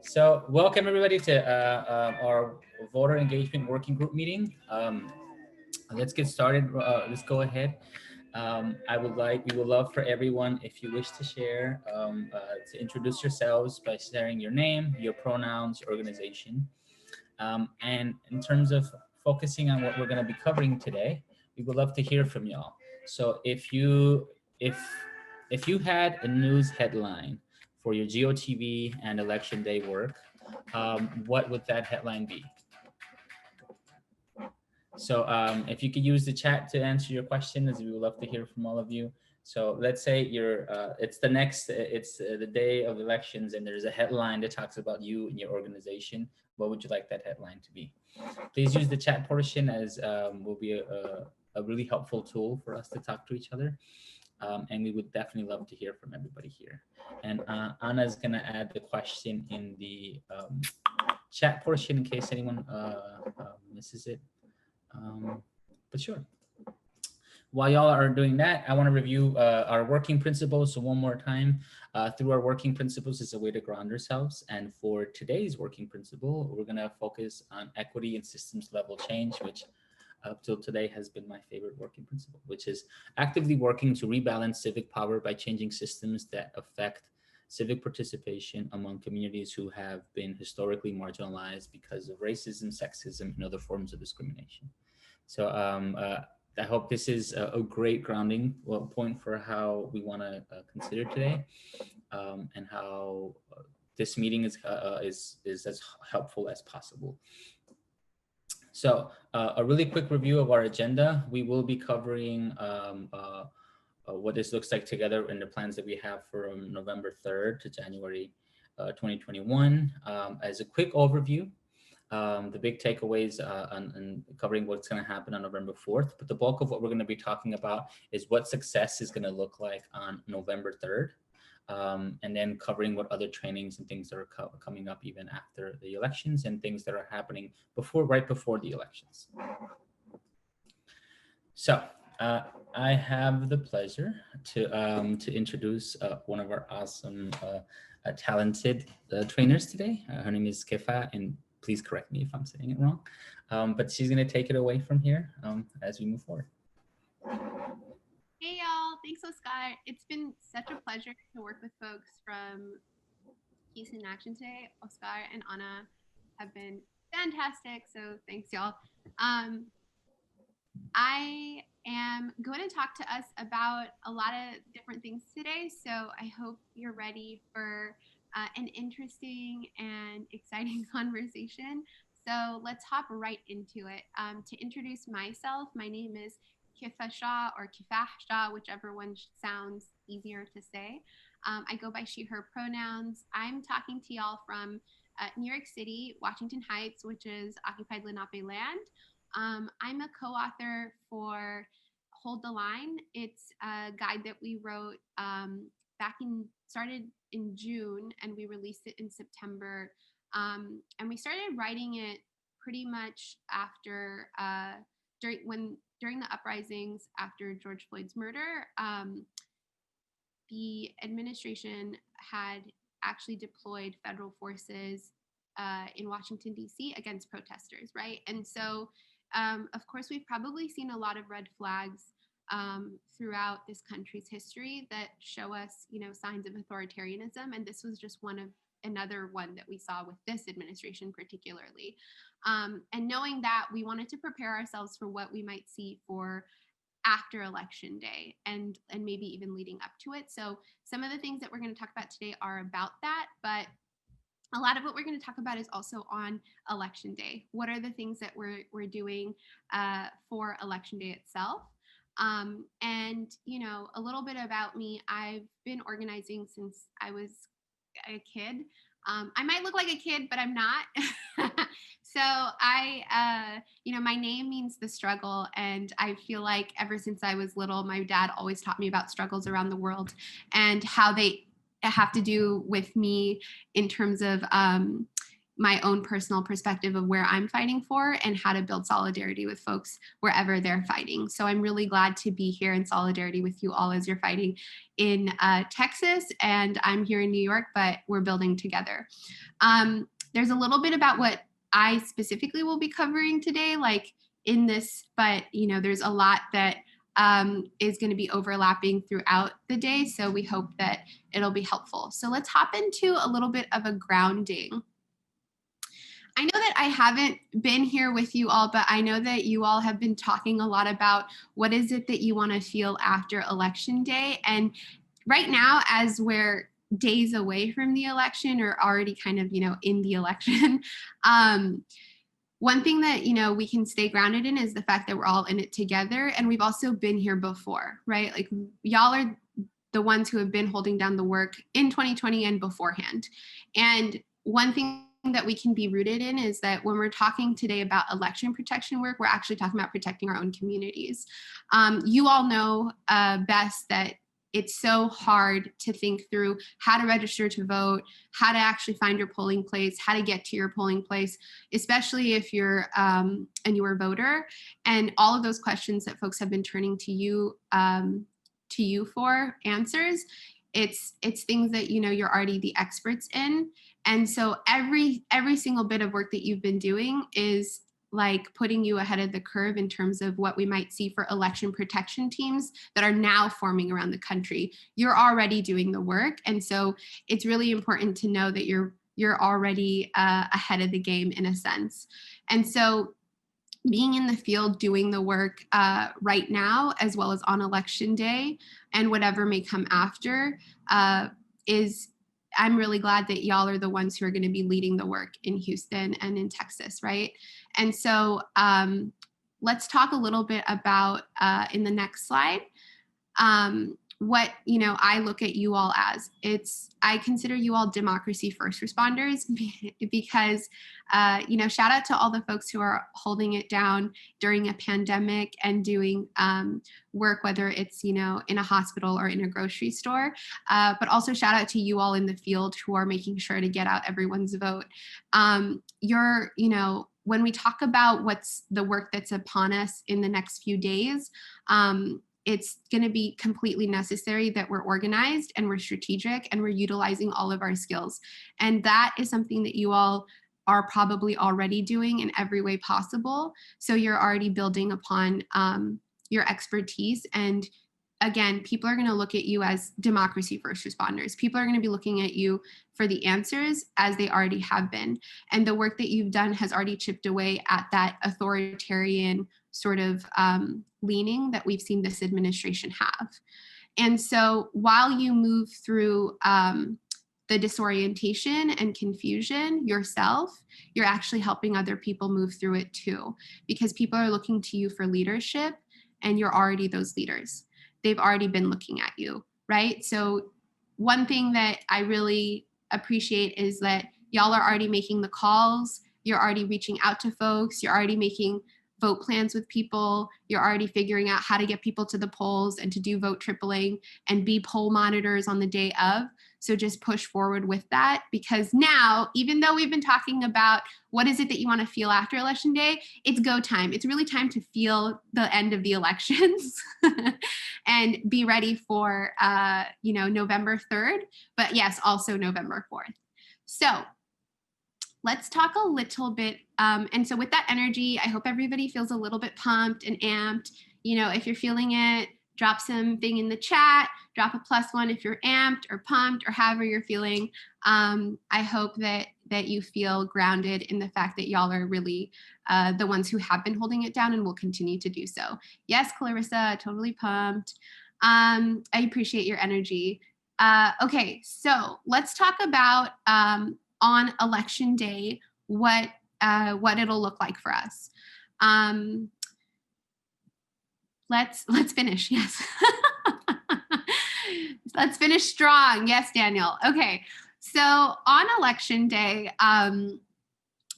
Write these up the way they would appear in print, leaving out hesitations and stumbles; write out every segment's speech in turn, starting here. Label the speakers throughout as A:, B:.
A: So welcome everybody to our voter engagement working group meeting. Let's get started. Let's go ahead. We would love for everyone, if you wish to share, to introduce yourselves by sharing your name, your pronouns, your organization. And in terms of focusing on what we're going to be covering today, we would love to hear from y'all. So if if you had a news headline for your GOTV and election day work, what would that headline be? So if you could use the chat to answer your questions, we would love to hear from all of you. So let's say it's the day of elections and there's a headline that talks about you and your organization. What would you like that headline to be? Please use the chat portion as will be a really helpful tool for us to talk to each other. And we would definitely love to hear from everybody here. And Anna's gonna add the question in the chat portion in case anyone misses it. But sure. While y'all are doing that, I want to review our working principles. So one more time, through our working principles is a way to ground ourselves. And for today's working principle, we're going to focus on equity and systems level change, which up till today has been my favorite working principle, which is actively working to rebalance civic power by changing systems that affect civic participation among communities who have been historically marginalized because of racism, sexism, and other forms of discrimination. So I hope this is a great grounding point for how we want to consider today, and how this meeting is as helpful as possible. So a really quick review of our agenda. We will be covering what this looks like together in the plans that we have from November 3rd to January 2021. As a quick overview, the big takeaways and covering what's going to happen on November 4th. But the bulk of what we're going to be talking about is what success is going to look like on November 3rd. And then covering what other trainings and things that are coming up even after the elections and things that are happening right before the elections. So I have the pleasure to introduce one of our awesome, talented trainers today. Her name is Kefa, and please correct me if I'm saying it wrong. But she's going to take it away from here as we move forward.
B: Hey y'all, thanks Oscar. It's been such a pleasure to work with folks from Peace in Action today. Oscar and Anna have been fantastic, so thanks y'all. I am going to talk to us about a lot of different things today, so I hope you're ready for an interesting and exciting conversation. So let's hop right into it. To introduce myself, my name is Kifah Shah or Kifah Shah, whichever one sounds easier to say. I go by she, her pronouns. I'm talking to y'all from New York City, Washington Heights, which is occupied Lenape land. I'm a co-author for Hold the Line. It's a guide that we wrote started in June, and we released it in September. And we started writing it pretty much after during the uprisings after George Floyd's murder. The administration had actually deployed federal forces in Washington, D.C. against protesters, right? And so, of course, we've probably seen a lot of red flags throughout this country's history that show us, signs of authoritarianism. And this was just another one that we saw with this administration particularly. And knowing that, we wanted to prepare ourselves for what we might see for after election day and maybe even leading up to it. So some of the things that we're going to talk about today are about that, but a lot of what we're going to talk about is also on election day. What are the things that we're doing for election day itself? And, a little bit about me. I've been organizing since I was a kid. I might look like a kid, but I'm not. So my name means the struggle. And I feel like ever since I was little, my dad always taught me about struggles around the world and how they have to do with me in terms of my own personal perspective of where I'm fighting for and how to build solidarity with folks wherever they're fighting. So I'm really glad to be here in solidarity with you all as you're fighting in Texas, and I'm here in New York, but we're building together. There's a little bit about what I specifically will be covering today, like in this, but there's a lot that is going to be overlapping throughout the day. So we hope that it'll be helpful. So let's hop into a little bit of a grounding. I know that I haven't been here with you all, but I know that you all have been talking a lot about what is it that you want to feel after Election Day. And right now, as we're days away from the election or already kind of, in the election, one thing that, we can stay grounded in is the fact that we're all in it together. And we've also been here before, right? Like y'all are the ones who have been holding down the work in 2020 and beforehand. And one thing that we can be rooted in is that when we're talking today about election protection work, we're actually talking about protecting our own communities. You all know best that it's so hard to think through how to register to vote, how to actually find your polling place, how to get to your polling place, especially if you're a newer voter. And all of those questions that folks have been turning to you for answers, it's things that you're already the experts in. And so every single bit of work that you've been doing is like putting you ahead of the curve in terms of what we might see for election protection teams that are now forming around the country. You're already doing the work. And so it's really important to know that you're already ahead of the game in a sense. And so being in the field doing the work right now, as well as on election day and whatever may come after, I'm really glad that y'all are the ones who are going to be leading the work in Houston and in Texas, right? And so let's talk a little bit about, in the next slide, what I look at you all as. I consider you all democracy first responders because shout out to all the folks who are holding it down during a pandemic and doing work, whether it's in a hospital or in a grocery store, but also shout out to you all in the field who are making sure to get out everyone's vote. When we talk about what's the work that's upon us in the next few days, it's going to be completely necessary that we're organized and we're strategic and we're utilizing all of our skills. And that is something that you all are probably already doing in every way possible. So you're already building upon your expertise. And again, people are going to look at you as democracy first responders. People are going to be looking at you for the answers as they already have been. And the work that you've done has already chipped away at that authoritarian sort of leaning that we've seen this administration have. And so while you move through the disorientation and confusion yourself, you're actually helping other people move through it too, because people are looking to you for leadership and you're already those leaders. They've already been looking at you, right? So one thing that I really appreciate is that y'all are already making the calls, you're already reaching out to folks, you're already making vote plans with people, you're already figuring out how to get people to the polls and to do vote tripling and be poll monitors on the day of. So just push forward with that, because now, even though we've been talking about what is it that you want to feel after election day, it's go time. It's really time to feel the end of the elections and be ready for November 3rd, but yes, also November 4th. So let's talk a little bit. And so with that energy, I hope everybody feels a little bit pumped and amped. If you're feeling it, drop something in the chat, drop a +1 if you're amped or pumped or however you're feeling. I hope that you feel grounded in the fact that y'all are really the ones who have been holding it down and will continue to do so. Yes, Clarissa, totally pumped. I appreciate your energy. Okay, so let's talk about on election day, what it'll look like for us. Let's finish. Yes. Let's finish strong. Yes, Daniel. Okay. So on election day,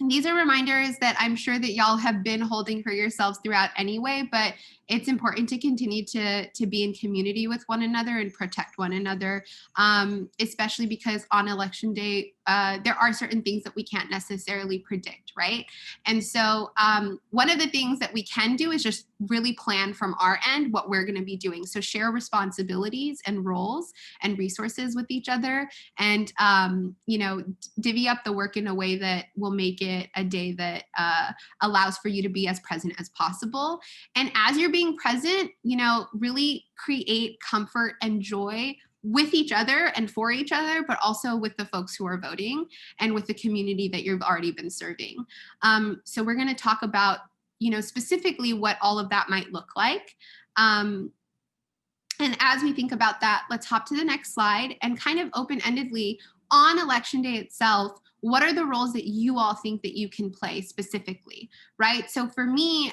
B: these are reminders that I'm sure that y'all have been holding for yourselves throughout anyway, but it's important to continue to be in community with one another and protect one another, especially because on election day, there are certain things that we can't necessarily predict, right? And so one of the things that we can do is just really plan from our end what we're going to be doing. So share responsibilities and roles and resources with each other, and divvy up the work in a way that will make it a day that allows for you to be as present as possible. And as you're being present, really create comfort and joy with each other and for each other, but also with the folks who are voting and with the community that you've already been serving. So we're going to talk about, specifically what all of that might look like. And as we think about that, let's hop to the next slide and kind of open-endedly on election day itself, what are the roles that you all think that you can play specifically, right? So for me,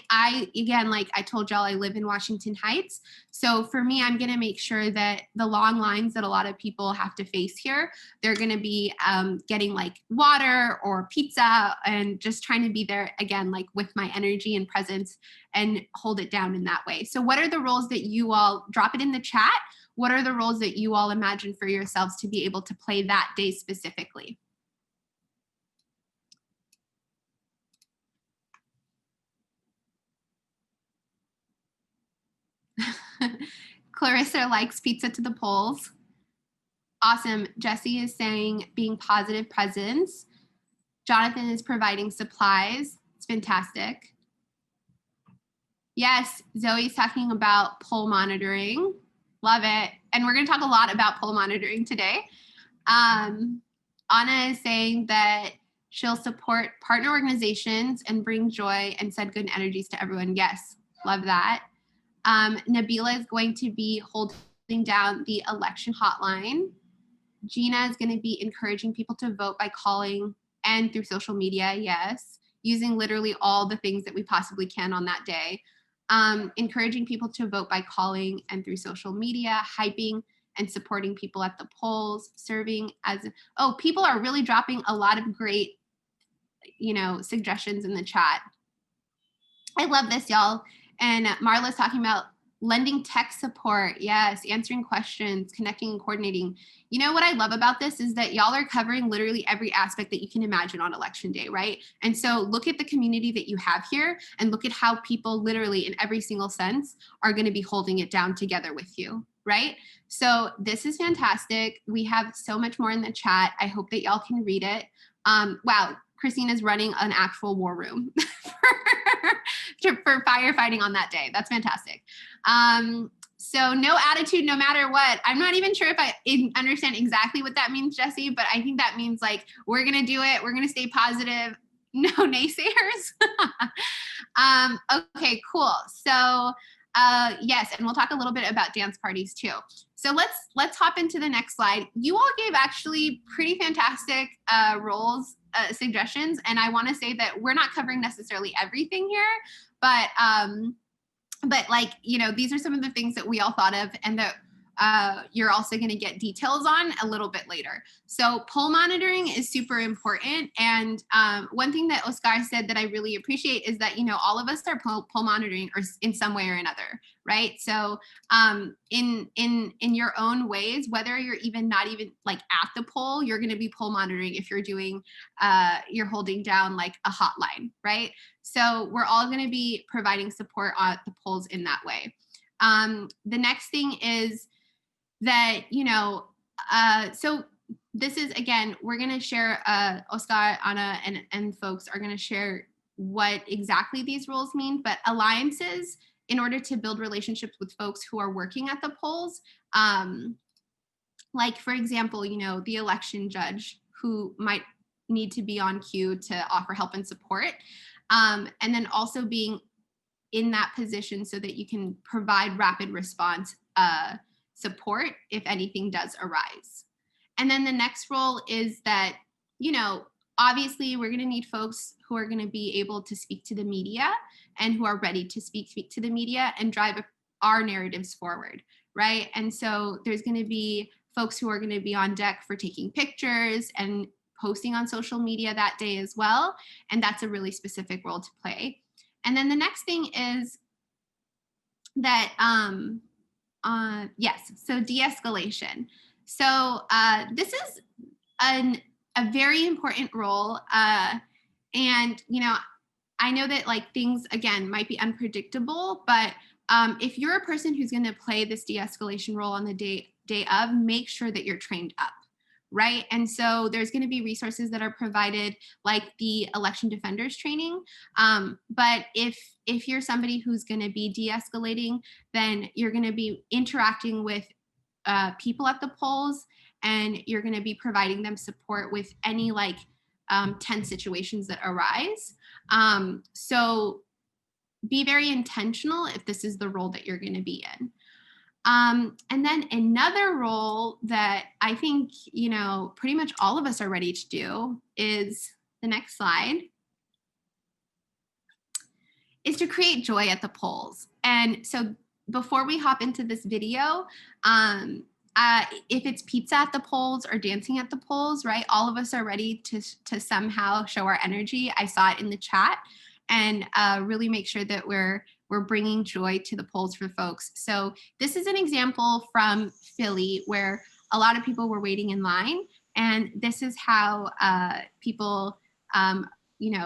B: again, like I told y'all, I live in Washington Heights. So for me, I'm gonna make sure that the long lines that a lot of people have to face here, they're gonna be getting like water or pizza and just trying to be there again, like with my energy and presence and hold it down in that way. So what are the roles that you all, drop it in the chat, what are the roles that you all imagine for yourselves to be able to play that day specifically? Clarissa likes pizza to the polls. Awesome. Jesse is saying being positive presence. Jonathan is providing supplies. It's fantastic. Yes, Zoe's talking about poll monitoring. Love it. And we're going to talk a lot about poll monitoring today. Anna is saying that she'll support partner organizations and bring joy and send good energies to everyone. Yes, love that. Nabila is going to be holding down the election hotline. Gina is going to be encouraging people to vote by calling and through social media, yes, using literally all the things that we possibly can on that day. Encouraging people to vote by calling and through social media, hyping and supporting people at the polls, serving as, people are really dropping a lot of great, suggestions in the chat. I love this, y'all. And Marla's talking about lending tech support. Yes, answering questions, connecting and coordinating. You know what I love about this is that y'all are covering literally every aspect that you can imagine on election day, right? And so look at the community that you have here and look at how people literally in every single sense are going to be holding it down together with you, right? So this is fantastic. We have so much more in the chat. I hope that y'all can read it. Wow, Christina's running an actual war room for firefighting on that day. That's fantastic. So no attitude, no matter what. I'm not even sure if I understand exactly what that means, Jesse, but I think that means like, we're going to do it. We're going to stay positive. No naysayers. Okay, cool. So yes, and we'll talk a little bit about dance parties too. So let's hop into the next slide. You all gave actually pretty fantastic roles, suggestions, and I want to say that we're not covering necessarily everything here, but like, these are some of the things that we all thought of and that you're also going to get details on a little bit later. So poll monitoring is super important. And one thing that Oscar said that I really appreciate is that, all of us are poll monitoring or in some way or another, right? So in your own ways, whether you're not even like at the poll, you're going to be poll monitoring if you're doing, you're holding down like a hotline, right? So we're all going to be providing support at the polls in that way. The next thing is that, so this is, again, we're going to share, Oscar, Anna, and folks are going to share what exactly these roles mean, but alliances, in order to build relationships with folks who are working at the polls, like, for example, the election judge who might need to be on cue to offer help and support, and then also being in that position so that you can provide rapid response support if anything does arise. And then the next role is that, obviously we're going to need folks who are going to be able to speak to the media and who are ready to speak to the media and drive our narratives forward, right? And so there's going to be folks who are going to be on deck for taking pictures and posting on social media that day as well. And that's a really specific role to play. And then the next thing is that yes, so de-escalation. So this is a very important role, and I know that like things again might be unpredictable, but if you're a person who's going to play this de-escalation role on the day of, make sure that you're trained up, right? And so there's going to be resources that are provided, like the election defenders training. But if you're somebody who's going to be de-escalating, then you're going to be interacting with people at the polls, and you're going to be providing them support with any like tense situations that arise. So be very intentional if this is the role that you're going to be in. And then another role that I think, pretty much all of us are ready to do is the next slide, is to create joy at the polls. And so before we hop into this video, if it's pizza at the polls or dancing at the polls, right? All of us are ready to somehow show our energy. I saw it in the chat, and really make sure that we're bringing joy to the polls for folks. So this is an example from Philly where a lot of people were waiting in line, and this is how people,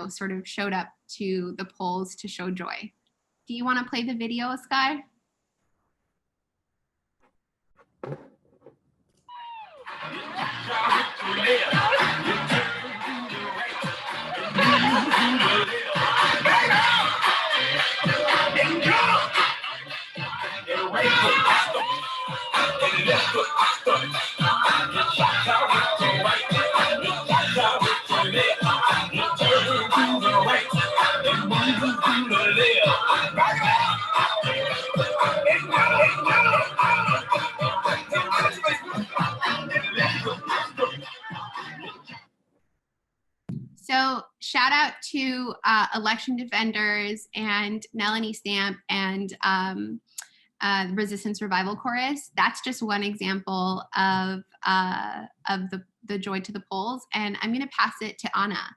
B: sort of showed up to the polls to show joy. Do you want to play the video, Sky? So shout out to Election Defenders and Melanie Stamp and Resistance Revival Chorus. That's just one example of the joy to the polls. And I'm going to pass it to Anna.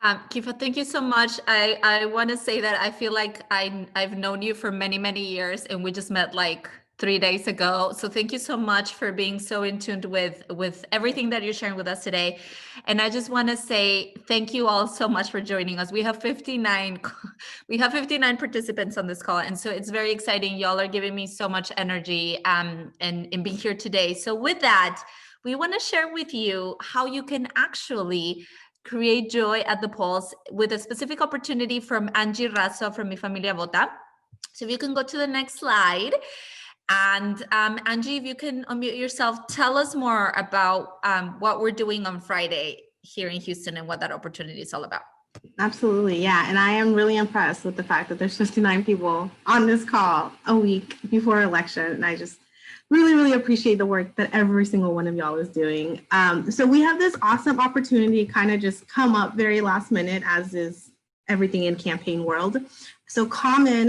C: Kifa, thank you so much. I want to say that I feel like I've known you for many, many years, and we just met like 3 days ago. So thank you so much for being so in tune with everything that you're sharing with us today. And I just want to say thank you all so much for joining us. We have 59 participants on this call. And so it's very exciting. Y'all are giving me so much energy and being here today. So with that, we want to share with you how you can actually create joy at the polls with a specific opportunity from Angie Razo from Mi Familia Vota. So if you can go to the next slide. And Angie, if you can unmute yourself, tell us more about what we're doing on Friday here in Houston and what that opportunity is all about.
D: Absolutely, yeah. And I am really impressed with the fact that there's 59 people on this call a week before election. And I just really, really appreciate the work that every single one of y'all is doing. So we have this awesome opportunity kind of just come up very last minute, as is everything in campaign world. So Common,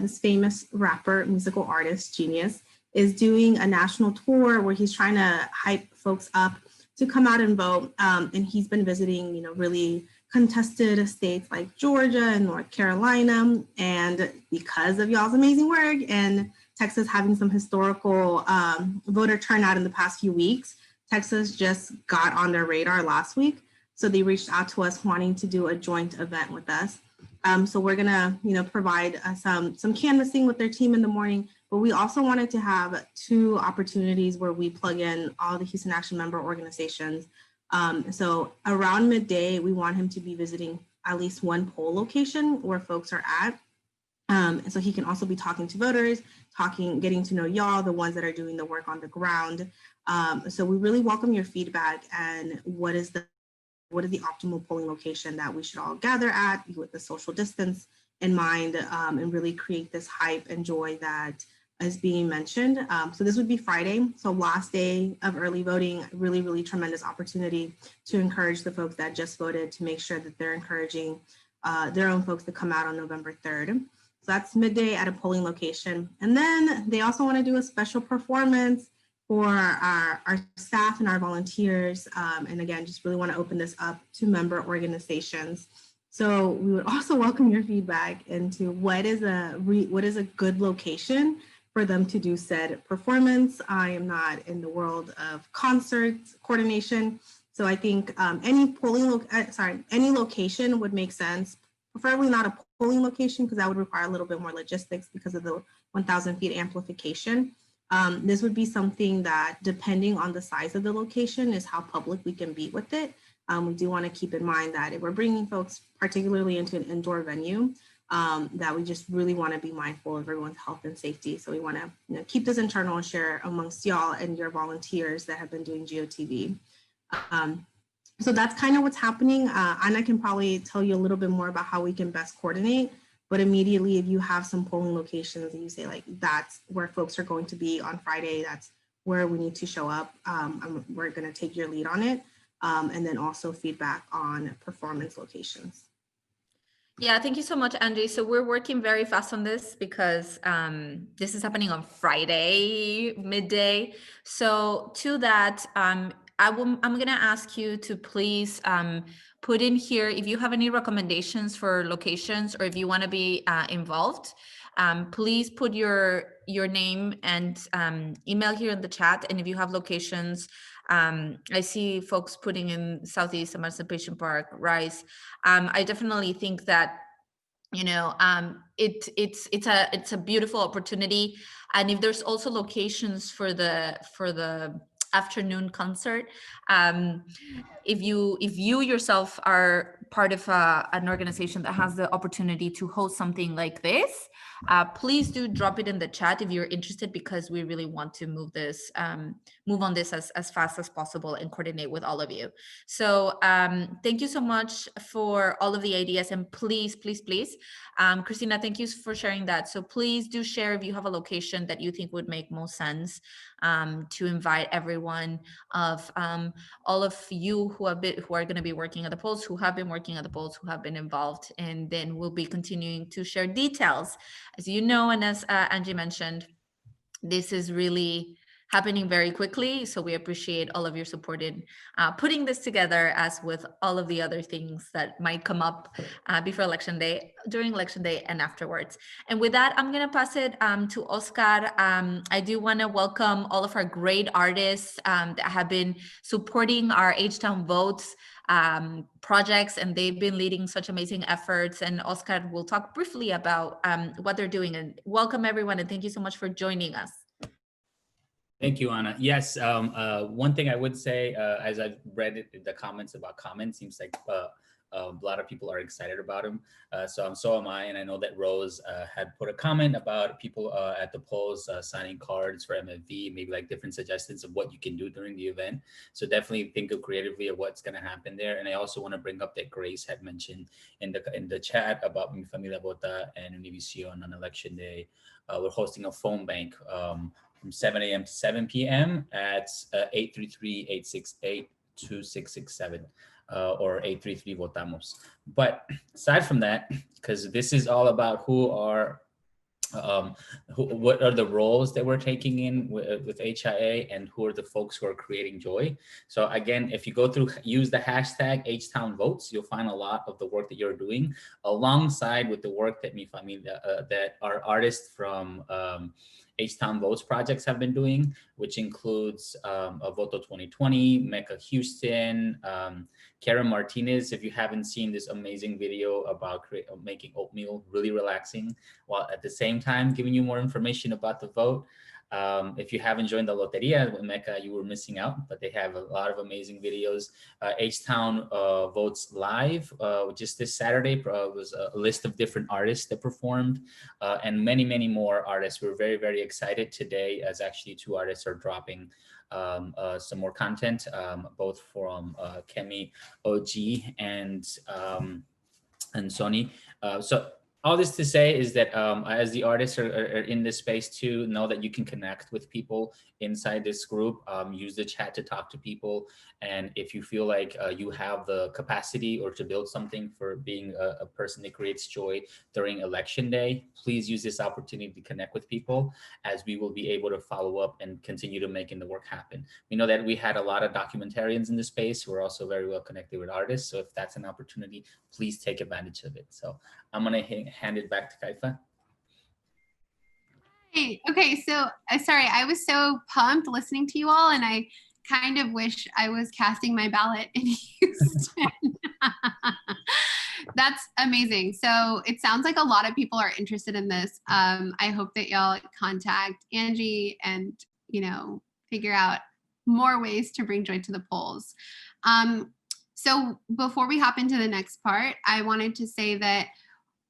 D: this famous rapper, musical artist, genius, is doing a national tour where he's trying to hype folks up to come out and vote. And he's been visiting, really contested states like Georgia and North Carolina. And because of y'all's amazing work and Texas having some historical voter turnout in the past few weeks, Texas just got on their radar last week. So they reached out to us wanting to do a joint event with us. So we're gonna, provide some canvassing with their team in the morning, but we also wanted to have 2 opportunities where we plug in all the Houston Action member organizations. So around midday, we want him to be visiting at least one poll location where folks are at. And so he can also be talking to voters, getting to know y'all, the ones that are doing the work on the ground. So we really welcome your feedback and what is the optimal polling location that we should all gather at with the social distance in mind, and really create this hype and joy that is being mentioned. So this would be Friday. So last day of early voting, really, really tremendous opportunity to encourage the folks that just voted to make sure that they're encouraging their own folks to come out on November 3rd. So that's midday at a polling location. And then they also want to do a special performance for our staff and our volunteers. And again, just really want to open this up to member organizations. So we would also welcome your feedback into what is a good location for them to do said performance. I am not in the world of concerts coordination, so I think any location would make sense. Preferably not a polling location because that would require a little bit more logistics because of the 1,000 feet amplification. This would be something that, depending on the size of the location, is how public we can be with it. We do want to keep in mind that if we're bringing folks particularly into an indoor venue, that we just really want to be mindful of everyone's health and safety. So we want to keep this internal and share amongst y'all and your volunteers that have been doing GeoTV. So that's kind of what's happening. Anna can probably tell you a little bit more about how we can best coordinate. But immediately, if you have some polling locations and you say like, that's where folks are going to be on Friday, that's where we need to show up, we're going to take your lead on it. And then also feedback on performance locations.
C: Yeah, thank you so much, Angie. So we're working very fast on this because this is happening on Friday midday. So to that, I'm going to ask you to please put in here if you have any recommendations for locations or if you want to be involved. Please put your name and email here in the chat. And if you have locations, I see folks putting in Southeast Emancipation Park, Rice. I definitely think that, you know, it's a beautiful opportunity. And if there's also locations for the afternoon concert, if you yourself are part of an organization that has the opportunity to host something like this, please do drop it in the chat if you're interested, because we really want to move on this as fast as possible and coordinate with all of you. So thank you so much for all of the ideas, and please, Christina, thank you for sharing that. So please do share if you have a location that you think would make most sense to invite everyone of all of you who are going to be working at the polls, who have been working at the polls, who have been involved, and then we'll be continuing to share details. As you know, and as Angie mentioned, this is really happening very quickly. So we appreciate all of your support in putting this together, as with all of the other things that might come up before Election Day, during Election Day, and afterwards. And with that, I'm going to pass it to Oscar. I do want to welcome all of our great artists that have been supporting our H-Town Votes projects, and they've been leading such amazing efforts. And Oscar will talk briefly about what they're doing. And welcome everyone, and thank you so much for joining us.
A: Thank you, Anna. Yes, one thing I would say, as I've read it in the comments about comments, seems like a lot of people are excited about him. So am I. And I know that Rose had put a comment about people at the polls signing cards for MFV, maybe like different suggestions of what you can do during the event. So definitely think of creatively of what's going to happen there. And I also want to bring up that Grace had mentioned in the chat about Mi Familia Vota and Univision on Election Day. We're hosting a phone bank from 7 a.m. to 7 p.m. at 833-868-2667 or 833 Votamos. But aside from that, because this is all about what are the roles that we're taking in with HIA and who are the folks who are creating joy. So again, if you go through, use the hashtag HTown Votes, you'll find a lot of the work that you're doing alongside with the work that Mi Familia, that our artists from H-Town Votes projects have been doing, which includes Voto 2020, Mecca Houston, Karen Martinez. If you haven't seen this amazing video about making oatmeal really relaxing, while at the same time giving you more information about the vote. If you haven't joined the Loteria with Mecca, you were missing out, but they have a lot of amazing videos. H-Town Votes Live, just this Saturday, was a list of different artists that performed, and many, many more artists. We're very, very excited today, as actually 2 artists are dropping some more content, both from Kemi OG and Sony. So all this to say is that as the artists are in this space too, know that you can connect with people inside this group. Use the chat to talk to people. And if you feel like you have the capacity or to build something for being a person that creates joy during election day, please use this opportunity to connect with people, as we will be able to follow up and continue to making the work happen. We know that we had a lot of documentarians in the space who are also very well connected with artists. So if that's an opportunity, please take advantage of it. So I'm going to hand it back to Kaifa.
B: Hey, okay, so sorry, I was so pumped listening to you all, and I kind of wish I was casting my ballot in Houston. That's amazing. So it sounds like a lot of people are interested in this. I hope that y'all contact Angie and, you know, figure out more ways to bring joy to the polls. So before we hop into the next part, I wanted to say that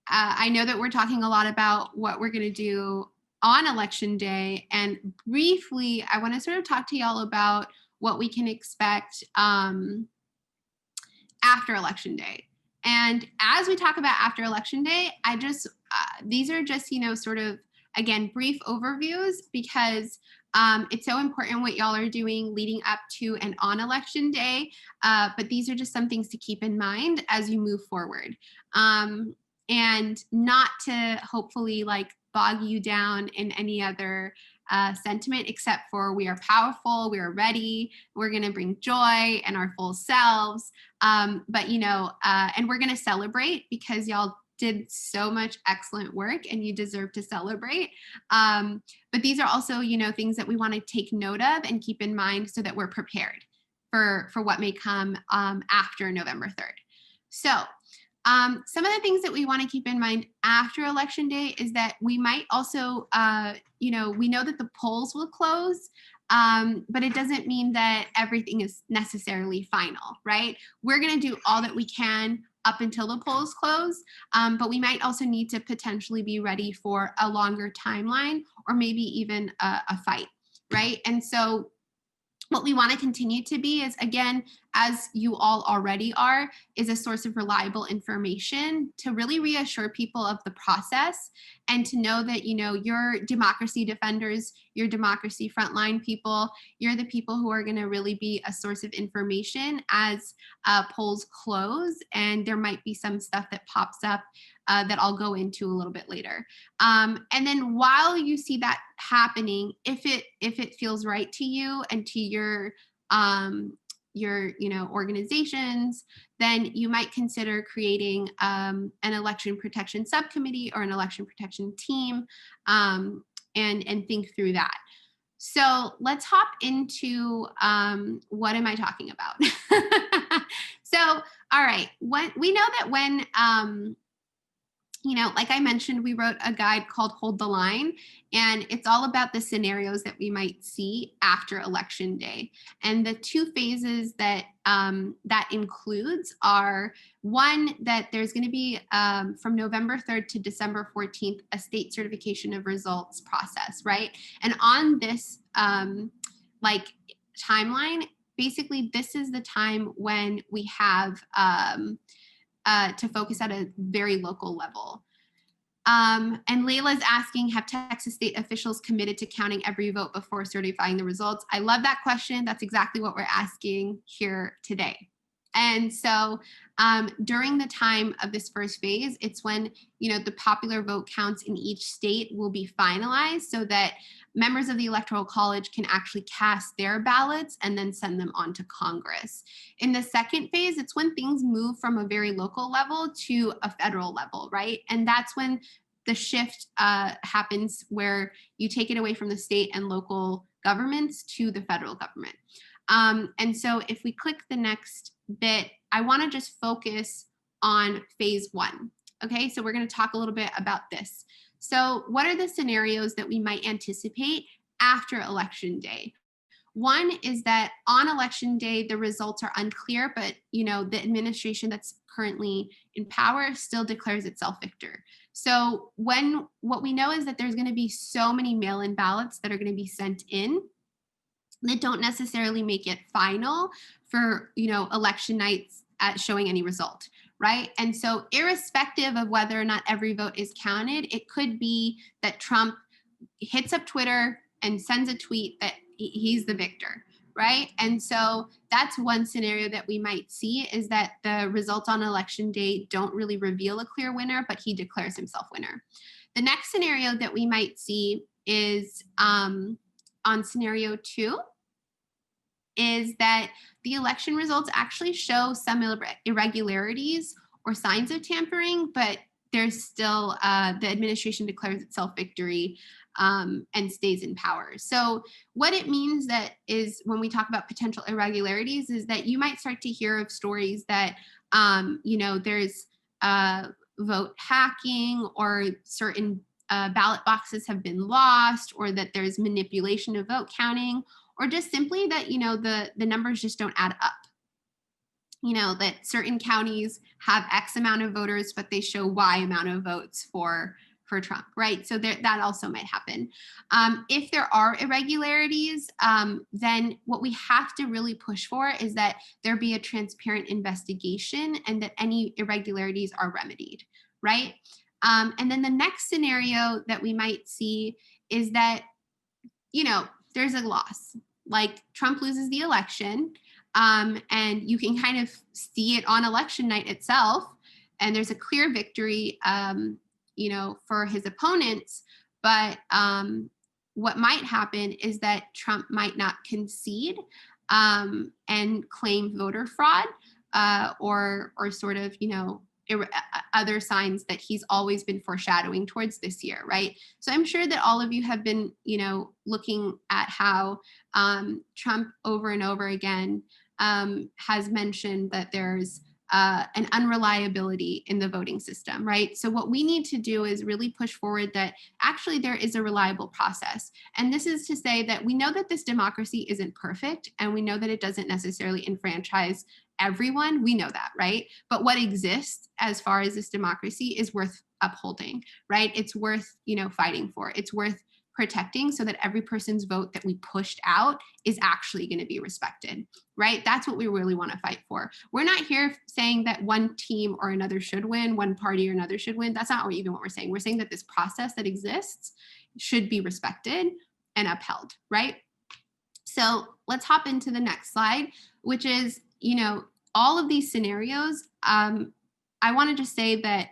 B: I know that we're talking a lot about what we're going to do on election day. And briefly, I want to sort of talk to y'all about what we can expect after election day. And as we talk about after election day, I just, these are just, you know, sort of, again, brief overviews, because it's so important what y'all are doing leading up to and on election day. But these are just some things to keep in mind as you move forward. And not to hopefully like bog you down in any other sentiment, except for we are powerful, we are ready, we're going to bring joy and our full selves. But, you know, and we're going to celebrate because y'all did so much excellent work and you deserve to celebrate. But these are also, you know, things that we want to take note of and keep in mind so that we're prepared for what may come after November 3rd. So some of the things that we want to keep in mind after election day is that we might also, you know, we know that the polls will close, but it doesn't mean that everything is necessarily final, right? We're going to do all that we can up until the polls close, but we might also need to potentially be ready for a longer timeline or maybe even a fight, right? And so what we want to continue to be is, again, as you all already are, is a source of reliable information to really reassure people of the process and to know that, you know, your democracy defenders, your democracy frontline people, you're the people who are going to really be a source of information as polls close. And there might be some stuff that pops up that I'll go into a little bit later. And then while you see that happening, if it feels right to you and to your you know, organizations, then you might consider creating an election protection subcommittee or an election protection team, and think through that. So let's hop into what am I talking about? So, all right, we know that when you know, like I mentioned, we wrote a guide called Hold the Line, and it's all about the scenarios that we might see after election day. And the two phases that that includes are, one, that there's going to be from November 3rd to December 14th, a state certification of results process, right? And on this like timeline, basically this is the time when we have to focus at a very local level. And Layla's asking, have Texas state officials committed to counting every vote before certifying the results? I love that question. That's exactly what we're asking here today. And so during the time of this first phase, it's when, you know, the popular vote counts in each state will be finalized so that members of the Electoral College can actually cast their ballots and then send them on to Congress. In the second phase, it's when things move from a very local level to a federal level, right? And that's when the shift happens, where you take it away from the state and local governments to the federal government. And so if we click the next bit, I want to just focus on phase one. Okay, so we're going to talk a little bit about this. So what are the scenarios that we might anticipate after election day? One is that on election day, the results are unclear, but, you know, the administration that's currently in power still declares itself victor. So what we know is that there's going to be so many mail-in ballots that are going to be sent in that don't necessarily make it final for, you know, election nights at showing any result, right? And so irrespective of whether or not every vote is counted, it could be that Trump hits up Twitter and sends a tweet that he's the victor, right? And so that's one scenario that we might see, is that the results on election day don't really reveal a clear winner, but he declares himself winner. The next scenario that we might see is on scenario 2, is that the election results actually show some irregularities or signs of tampering, but there's still the administration declares itself victory and stays in power. So what it means that is, when we talk about potential irregularities, is that you might start to hear of stories that there's vote hacking, or certain ballot boxes have been lost, or that there's manipulation of vote counting, or just simply that, the numbers just don't add up. That certain counties have X amount of voters, but they show Y amount of votes for Trump, right? So that also might happen. If there are irregularities, then what we have to really push for is that there be a transparent investigation and that any irregularities are remedied, right? And then the next scenario that we might see is that, there's a loss. Like, Trump loses the election, and you can kind of see it on election night itself, and there's a clear victory, for his opponents. But what might happen is that Trump might not concede and claim voter fraud, or sort of, other signs that he's always been foreshadowing towards this year, right? So I'm sure that all of you have been, looking at how Trump over and over again has mentioned that there's an unreliability in the voting system, right? So what we need to do is really push forward that actually there is a reliable process. And this is to say that we know that this democracy isn't perfect, and we know that it doesn't necessarily enfranchise everyone. We know that, right? But what exists as far as this democracy is worth upholding, right? It's worth, fighting for. It's worth protecting, so that every person's vote that we pushed out is actually going to be respected, right? That's what we really want to fight for. We're not here saying that one team or another should win, one party or another should win. That's not even what we're saying. We're saying that this process that exists should be respected and upheld, right? So let's hop into the next slide, which is, all of these scenarios. I want to just say that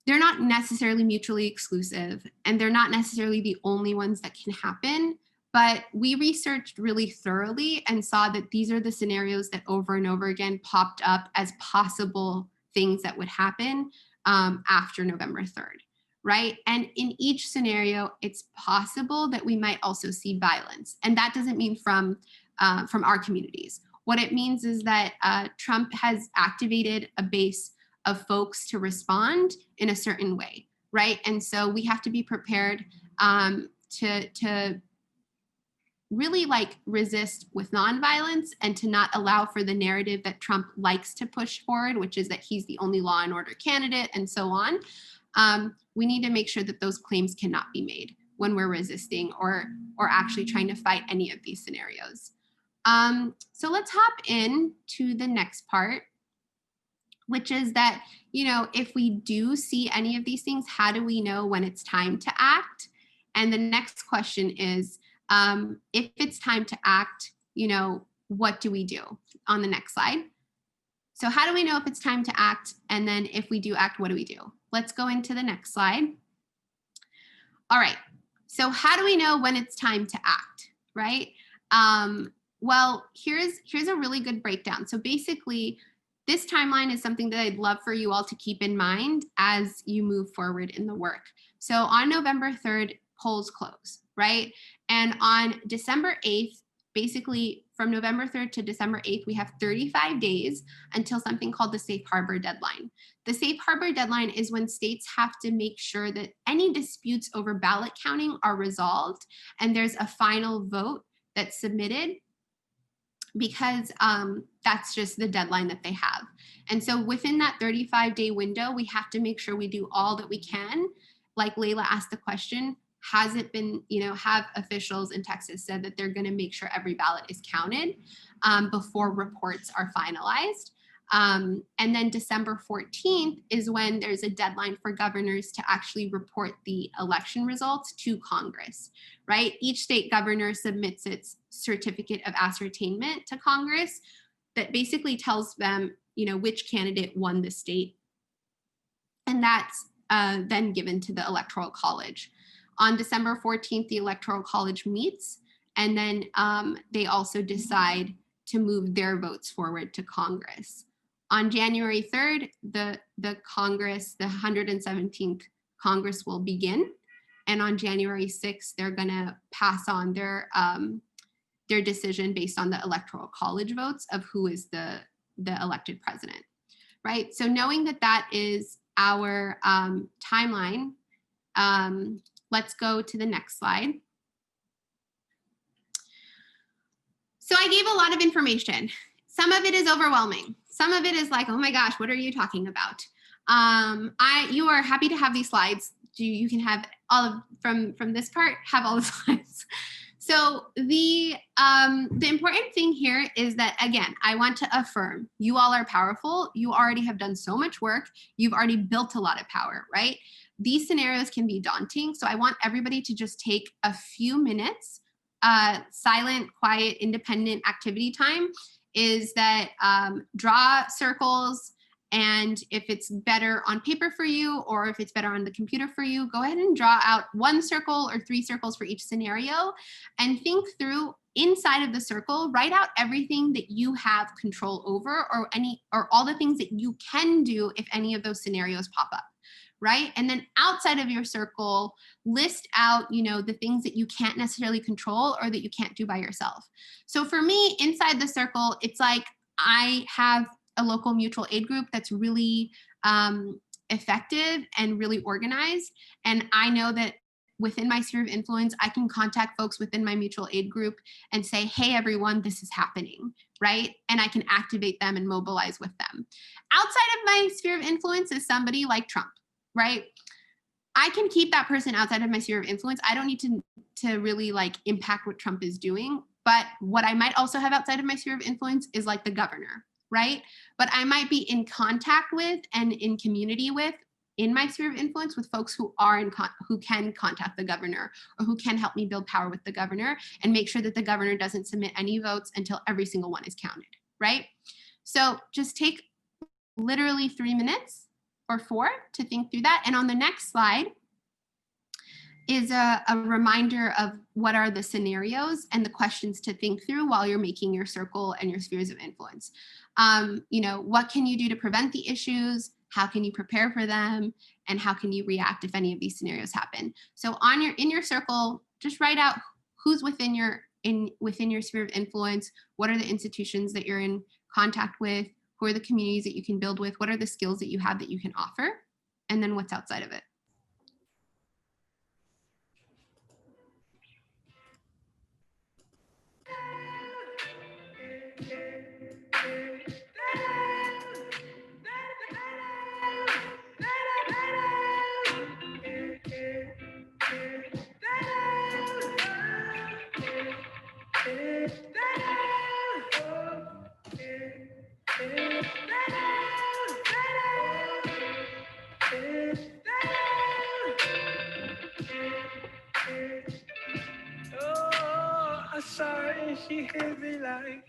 B: they're not necessarily mutually exclusive, and they're not necessarily the only ones that can happen. But we researched really thoroughly and saw that these are the scenarios that over and over again popped up as possible things that would happen after November 3rd, right? And in each scenario, it's possible that we might also see violence. And that doesn't mean from our communities. What it means is that Trump has activated a base of folks to respond in a certain way, right? And so we have to be prepared to really resist with nonviolence, and to not allow for the narrative that Trump likes to push forward, which is that he's the only law and order candidate and so on. We need to make sure that those claims cannot be made when we're resisting or actually trying to fight any of these scenarios. So let's hop in to the next part, which is that, if we do see any of these things, how do we know when it's time to act? And the next question is, if it's time to act, what do we do? On the next slide. So how do we know if it's time to act? And then if we do act, what do we do? Let's go into the next slide. All right. So how do we know when it's time to act, right? Well, here's a really good breakdown. So basically, this timeline is something that I'd love for you all to keep in mind as you move forward in the work. So on November 3rd, polls close, right? And on December 8th, basically from November 3rd to December 8th, we have 35 days until something called the safe harbor deadline. The safe harbor deadline is when states have to make sure that any disputes over ballot counting are resolved and there's a final vote that's submitted, because that's just the deadline that they have. And so within that 35-day window, we have to make sure we do all that we can. Like Layla asked the question, has it been, have officials in Texas said that they're going to make sure every ballot is counted before reports are finalized? And then December 14th is when there's a deadline for governors to actually report the election results to Congress, right? Each state governor submits its certificate of ascertainment to Congress that basically tells them, which candidate won the state. And that's then given to the Electoral College. On December 14th, the Electoral College meets, and then they also decide to move their votes forward to Congress. On January 3rd, the Congress, the 117th Congress will begin. And on January 6th, they're gonna pass on their decision based on the Electoral College votes of who is the elected president, right? So knowing that that is our timeline, let's go to the next slide. So I gave a lot of information. Some of it is overwhelming. Some of it is like, oh my gosh, what are you talking about? You are happy to have these slides. You can have all of, from this part, have all the slides. So the important thing here is that, again, I want to affirm you all are powerful. You already have done so much work. You've already built a lot of power, right? These scenarios can be daunting. So I want everybody to just take a few minutes, silent, quiet, independent activity time is that draw circles. And if it's better on paper for you, or if it's better on the computer for you, go ahead and draw out 1 circle or 3 circles for each scenario and think through inside of the circle, write out everything that you have control over or all the things that you can do if any of those scenarios pop up, right? And then outside of your circle, list out, the things that you can't necessarily control or that you can't do by yourself. So for me, inside the circle, it's like I have a local mutual aid group that's really effective and really organized. And I know that within my sphere of influence, I can contact folks within my mutual aid group and say, hey, everyone, this is happening, right? And I can activate them and mobilize with them. Outside of my sphere of influence is somebody like Trump, right? I can keep that person outside of my sphere of influence. I don't need to really impact what Trump is doing. But what I might also have outside of my sphere of influence is like the governor, right? But I might be in contact with and in community with, in my sphere of influence, with folks who are who can contact the governor or who can help me build power with the governor and make sure that the governor doesn't submit any votes until every single one is counted, right? So just take literally 3 minutes or 4 to think through that. And on the next slide is a reminder of what are the scenarios and the questions to think through while you're making your circle and your spheres of influence. What can you do to prevent the issues? How can you prepare for them? And how can you react if any of these scenarios happen? So in your circle, just write out who's within your sphere of influence. What are the institutions that you're in contact with? Who are the communities that you can build with? What are the skills that you have that you can offer? And then what's outside of it?
E: I saw her and she hit me like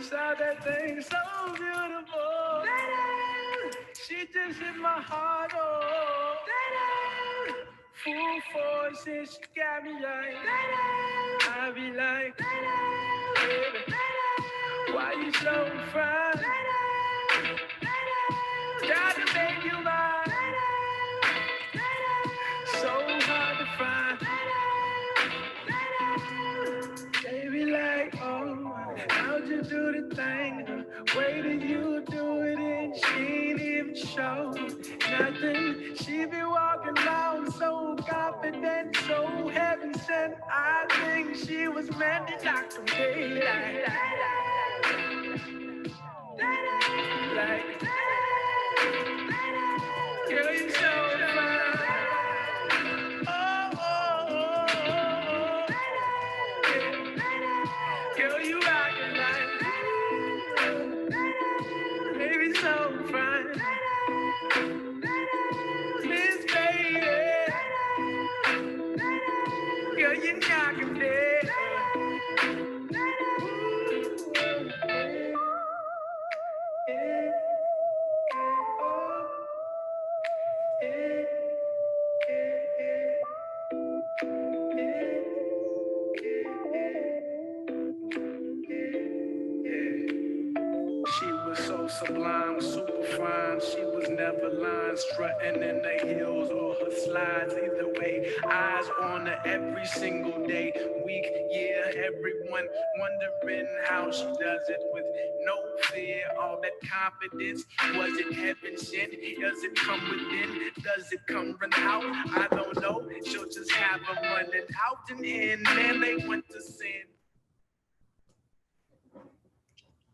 E: saw that thing so beautiful. She just hit my heart, oh. Full force and she got me like I be like, baby, why you so fine? Gotta make you mine. So hard to find. Baby, like, oh, how'd you do the thing? The way that you do it, and she ain't even show nothing. She be walking around so confident, so heaven sent. I think she was meant to knock them daylight. Like, girl, you so fine. Girl, you rockin' like sublime, super fine. She was never lying, strutting in the heels or her slides. Either way, eyes on her every single day, week, year. Everyone wondering how she does it with no fear. All that confidence, was it heaven sent? Does it come within? Does it come run out? I don't know. She'll just have them running out and in. Man, they went to sin.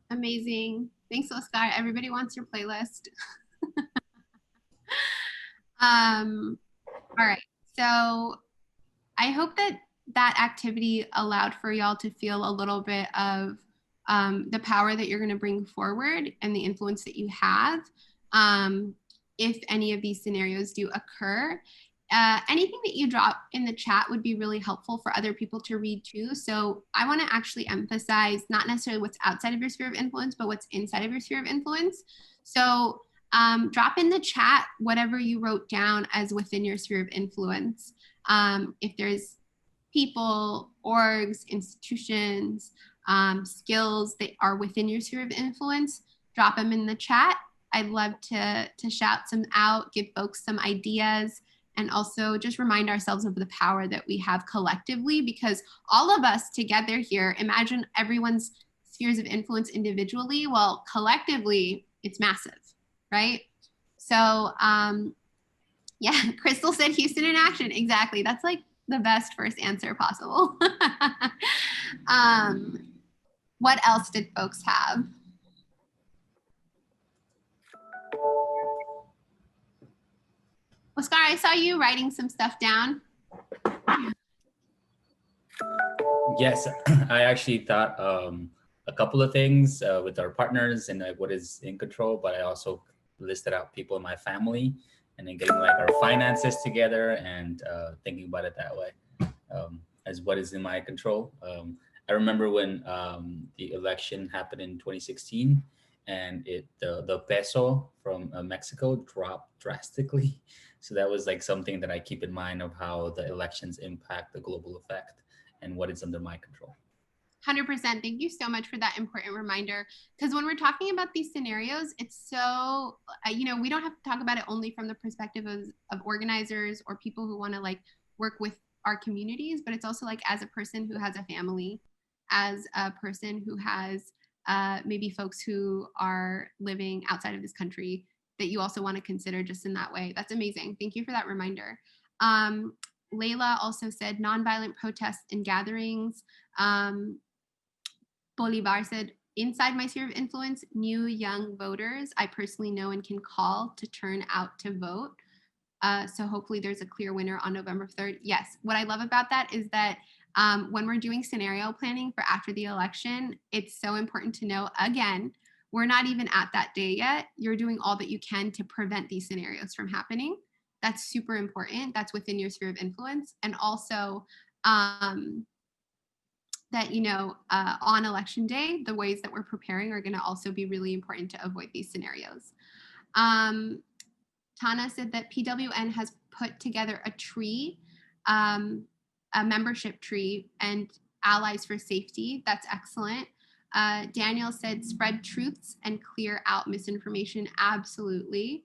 B: Amazing. Thanks, Oscar. Everybody wants your playlist. All right. So I hope that that activity allowed for y'all to feel a little bit of the power that you're going to bring forward and the influence that you have if any of these scenarios do occur. Anything that you drop in the chat would be really helpful for other people to read too. So I want to actually emphasize not necessarily what's outside of your sphere of influence, but what's inside of your sphere of influence. So drop in the chat whatever you wrote down as within your sphere of influence. If there's people, orgs, institutions, skills that are within your sphere of influence, drop them in the chat. I'd love to shout some out, give folks some ideas, and also just remind ourselves of the power that we have collectively, because all of us together here, imagine everyone's spheres of influence individually. Well, collectively, it's massive, right? So yeah, Crystal said Houston in action. Exactly. That's like the best first answer possible. What else did folks have? Oscar, I saw you writing some stuff down.
A: Yes, I actually thought a couple of things with our partners and what is in control, but I also listed out people in my family and then getting like our finances together and thinking about it that way as what is in my control. I remember when the election happened in 2016 and the peso from Mexico dropped drastically. So that was like something that I keep in mind of how the elections impact the global effect and what is under my control.
B: 100%. Thank you so much for that important reminder. Because when we're talking about these scenarios, it's so, we don't have to talk about it only from the perspective of organizers or people who want to like work with our communities, but it's also like as a person who has a family, as a person who has maybe folks who are living outside of this country that you also want to consider just in that way. That's amazing. Thank you for that reminder. Layla also said nonviolent protests and gatherings. Bolivar said, inside my sphere of influence, new young voters I personally know and can call to turn out to vote. So hopefully there's a clear winner on November 3rd. Yes, what I love about that is that when we're doing scenario planning for after the election, it's so important to know, again, we're not even at that day yet. You're doing all that you can to prevent these scenarios from happening. That's super important. That's within your sphere of influence. And also that, on election day, the ways that we're preparing are going to also be really important to avoid these scenarios. Tana said that PWN has put together a tree, a membership tree, and allies for safety. That's excellent. Daniel said spread truths and clear out misinformation. Absolutely.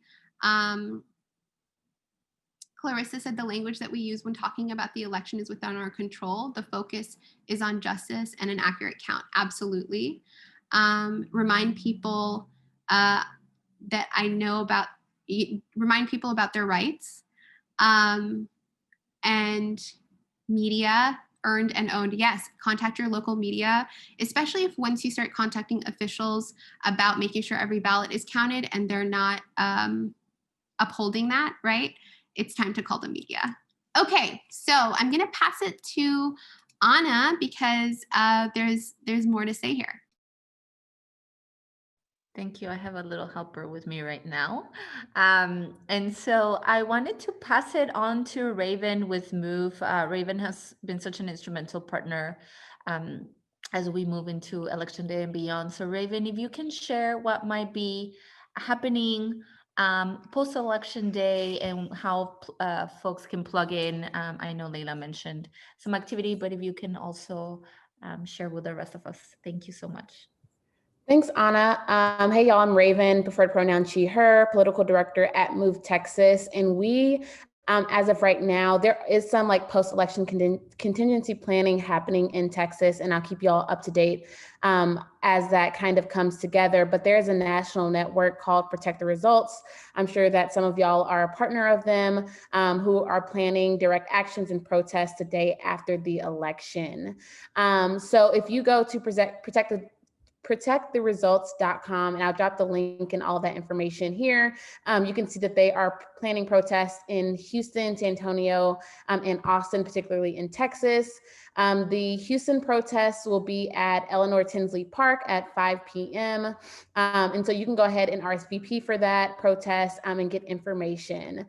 B: Clarissa said the language that we use when talking about the election is within our control. The focus is on justice and an accurate count. Absolutely. Remind people that I know about, remind people about their rights. And media, earned and owned. Yes, contact your local media, especially if once you start contacting officials about making sure every ballot is counted and they're not upholding that, right? It's time to call the media. Okay, so I'm gonna pass it to Anna because there's more to say here.
C: Thank you. I have a little helper with me right now. And so I wanted to pass it on to Raven with Move. Raven has been such an instrumental partner as we move into Election Day and beyond. So Raven, if you can share what might be happening post-Election Day and how folks can plug in. I know Leila mentioned some activity, but if you can also share with the rest of us. Thank you so much.
F: Thanks, Anna. Hey, y'all, I'm Raven, preferred pronoun she, her, political director at Move Texas. And we, as of right now, there is some like post-election contingency planning happening in Texas, and I'll keep y'all up to date as that kind of comes together. But there's a national network called Protect the Results. I'm sure that some of y'all are a partner of them, who are planning direct actions and protests the day after the election. So if you go to protecttheresults.com, and I'll drop the link and all that information here. You can see that they are planning protests in Houston, San Antonio, and Austin, particularly in Texas. The Houston protests will be at Eleanor Tinsley Park at 5 p.m. And so you can go ahead and RSVP for that protest and get information.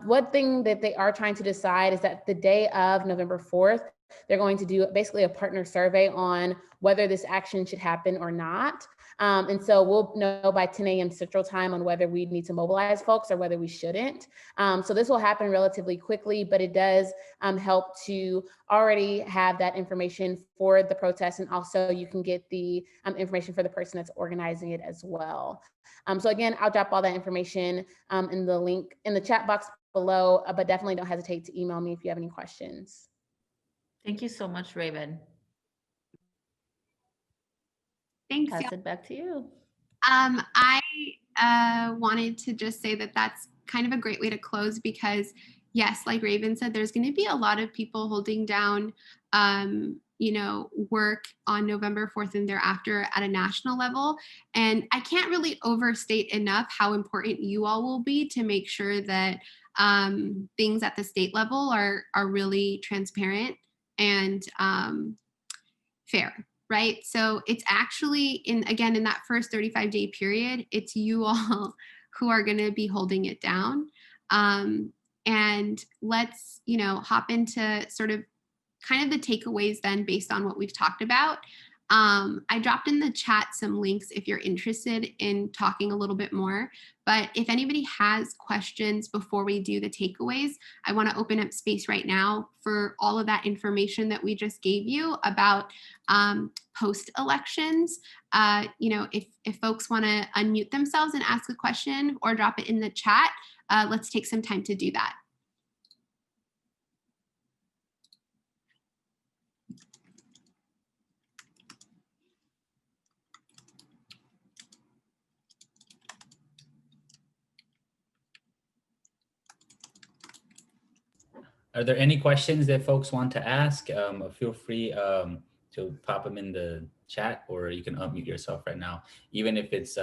F: One thing that they are trying to decide is that the day of November 4th, they're going to do basically a partner survey on whether this action should happen or not. And so we'll know by 10 a.m. Central Time on whether we need to mobilize folks or whether we shouldn't. So this will happen relatively quickly, but it does help to already have that information for the protest. And also you can get the information for the person that's organizing it as well. So again, I'll drop all that information in the link in the chat box below, but definitely don't hesitate to email me if you have any questions.
C: Thank you so much, Raven.
B: Thanks.
C: Pass it back to you.
B: I wanted to just say that that's kind of a great way to close because, yes, like Raven said, there's going to be a lot of people holding down, work on November 4th and thereafter at a national level. And I can't really overstate enough how important you all will be to make sure that things at the state level are really transparent and fair. Right. So it's actually in that first 35-day period, it's you all who are going to be holding it down. And let's, hop into sort of kind of the takeaways then based on what we've talked about. I dropped in the chat some links if you're interested in talking a little bit more. But if anybody has questions before we do the takeaways, I want to open up space right now for all of that information that we just gave you about post-elections. If folks want to unmute themselves and ask a question or drop it in the chat, let's take some time to do that.
A: Are there any questions that folks want to ask? Feel free to pop them in the chat, or you can unmute yourself right now, even if it's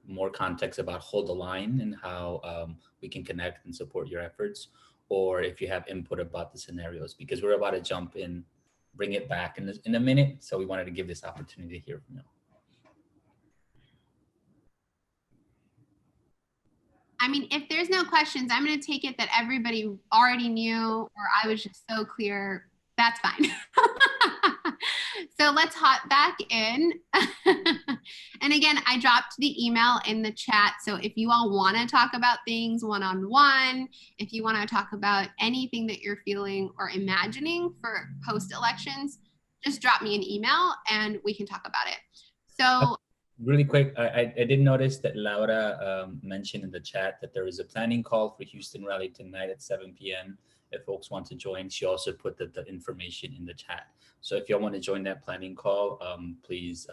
A: more context about Hold the Line and how we can connect and support your efforts, or if you have input about the scenarios, because we're about to jump in, bring it back in a minute. So we wanted to give this opportunity to hear from you.
B: I mean, if there's no questions, I'm going to take it that everybody already knew, or I was just so clear. That's fine. So let's hop back in. And again, I dropped the email in the chat. So if you all want to talk about things one-on-one, if you want to talk about anything that you're feeling or imagining for post-elections, just drop me an email and we can talk about it. So
A: really quick, I did notice that Laura mentioned in the chat that there is a planning call for Houston rally tonight at 7 p.m. If folks want to join. She also put the information in the chat. So if y'all want to join that planning call, please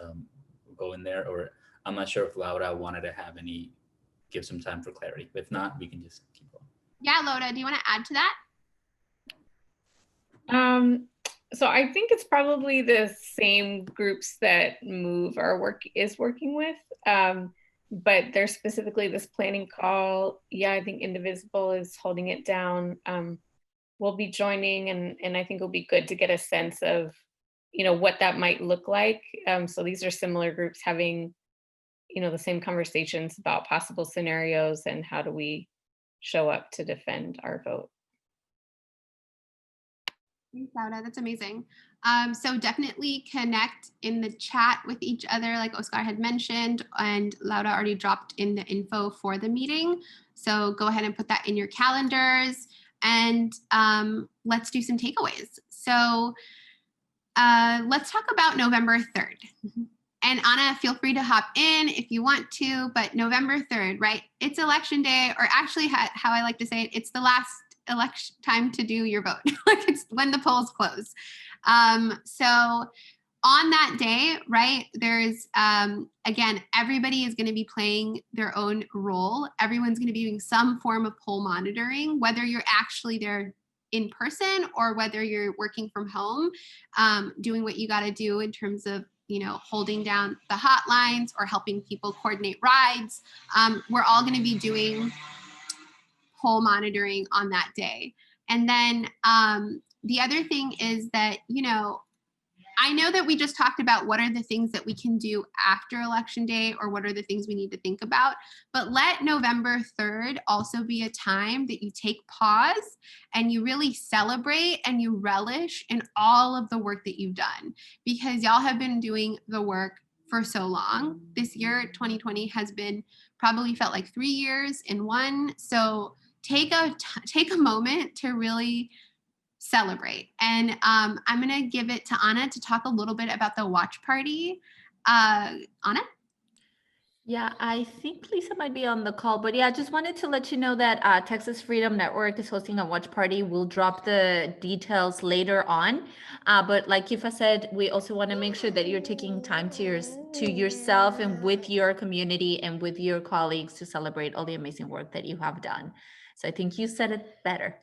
A: go in there. Or I'm not sure if Laura wanted to give some time for clarity. If not, we can just keep going.
B: Yeah, Laura, do you want to add to that?
G: So I think it's probably the same groups that Move is working with, but there's specifically this planning call. Yeah, I think Indivisible is holding it down. We'll be joining, and I think it'll be good to get a sense of, what that might look like. So these are similar groups having, the same conversations about possible scenarios and how do we show up to defend our vote.
B: Thanks, Laura. That's amazing. So definitely connect in the chat with each other, like Oscar had mentioned, and Laura already dropped in the info for the meeting. So go ahead and put that in your calendars, and let's do some takeaways. So let's talk about November 3rd. And Anna, feel free to hop in if you want to, but November 3rd, right? It's election day, or actually how I like to say it, it's the last election time to do your vote. Like it's when the polls close. So on that day, right, there's, again, everybody is going to be playing their own role. Everyone's going to be doing some form of poll monitoring, whether you're actually there in person or whether you're working from home, doing what you got to do in terms of, holding down the hotlines or helping people coordinate rides. We're all going to be doing poll monitoring on that day. And then the other thing is that, I know that we just talked about what are the things that we can do after election day or what are the things we need to think about, but let November 3rd also be a time that you take pause and you really celebrate and you relish in all of the work that you've done, because y'all have been doing the work for so long. This year, 2020, has been probably felt like 3 years in one. So take a moment to really celebrate. And I'm going to give it to Anna to talk a little bit about the watch party. Anna?
C: Yeah, I think Lisa might be on the call, but yeah, I just wanted to let you know that Texas Freedom Network is hosting a watch party. We'll drop the details later on. But like Kifa said, we also want to make sure that you're taking time to yourself and with your community and with your colleagues to celebrate all the amazing work that you have done. So I think you said it better.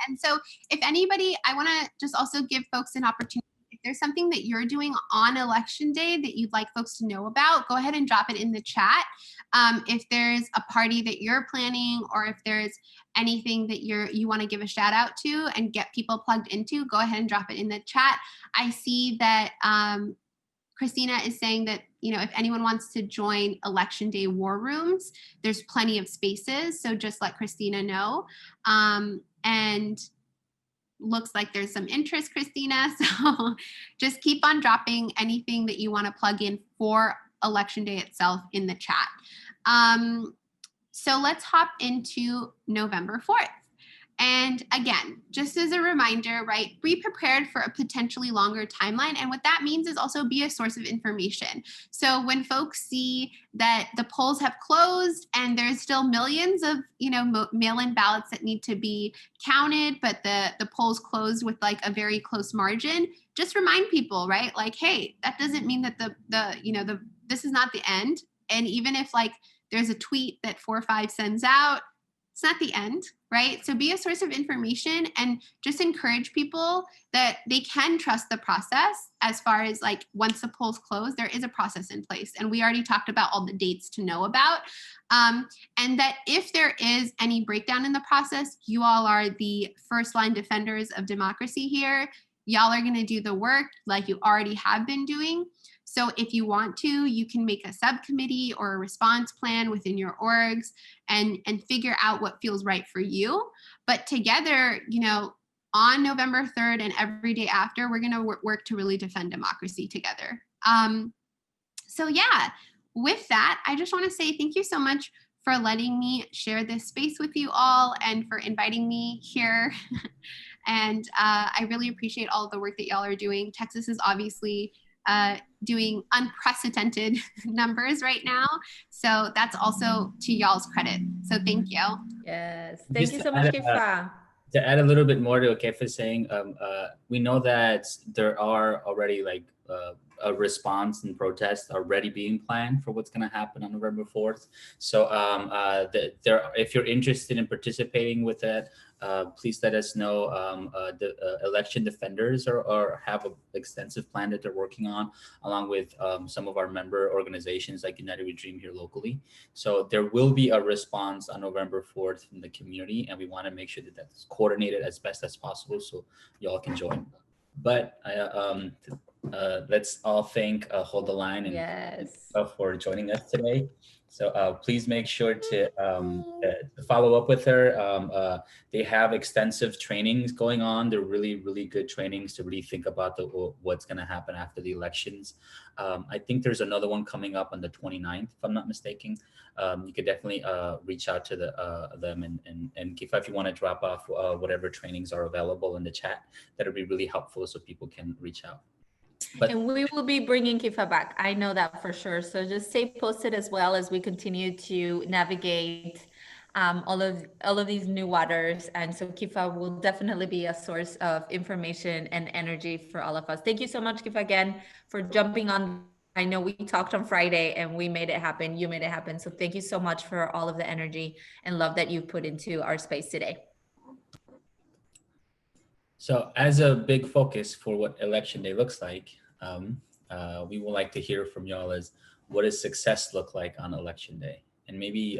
B: And so if anybody, I want to just also give folks an opportunity. If there's something that you're doing on election day that you'd like folks to know about, go ahead and drop it in the chat. If there's a party that you're planning, or if there's anything that you want to give a shout out to and get people plugged into, go ahead and drop it in the chat. I see that Christina is saying that, if anyone wants to join election day war rooms, there's plenty of spaces. So just let Christina know. And looks like there's some interest, Christina. So just keep on dropping anything that you want to plug in for election day itself in the chat. So let's hop into November 4th. And again, just as a reminder, right, be prepared for a potentially longer timeline. And what that means is also be a source of information. So when folks see that the polls have closed and there's still millions of, mail-in ballots that need to be counted, but the polls closed with like a very close margin, just remind people, right? Like, hey, that doesn't mean that this is not the end. And even if like there's a tweet that 4/5 sends out, it's not the end, right? So be a source of information and just encourage people that they can trust the process. As far as like once the polls close, there is a process in place. And we already talked about all the dates to know about. And that if there is any breakdown in the process, you all are the first line defenders of democracy here. Y'all are going to do the work like you already have been doing. So if you want to, you can make a subcommittee or a response plan within your orgs and figure out what feels right for you. But together, on November 3rd and every day after, we're going to work to really defend democracy together. So yeah, with that, I just want to say thank you so much for letting me share this space with you all and for inviting me here. And I really appreciate all of the work that y'all are doing. Texas is obviously doing unprecedented numbers right now. So that's also to y'all's credit. So thank you.
C: Yes, thank you so much, Kifa.
A: To add a little bit more to what Kifa is saying, we know that there are already like a response and protest already being planned for what's going to happen on November 4th. So if you're interested in participating with it, please let us know. The election defenders or have an extensive plan that they're working on, along with some of our member organizations like United We Dream here locally. So there will be a response on November 4th from the community, and we want to make sure that that's coordinated as best as possible so y'all can join. But let's all thank Hold the Line and for joining us today. So please make sure to follow up with her. They have extensive trainings going on. They're really, really good trainings to really think about what's going to happen after the elections. I think there's another one coming up on the 29th, if I'm not mistaken. You could definitely reach out to them and Kifa, if you want to drop off whatever trainings are available in the chat, that would be really helpful so people can reach out. But
C: And we will be bringing Kifa back. I know that for sure. So just stay posted as well as we continue to navigate all of these new waters. And so Kifa will definitely be a source of information and energy for all of us. Thank you so much, Kifa, again, for jumping on. I know we talked on Friday and we made it happen. You made it happen. So thank you so much for all of the energy and love that you put into our space today.
A: so as a big focus for what election day looks like, we would like to hear from y'all as what does success look like on election day? And maybe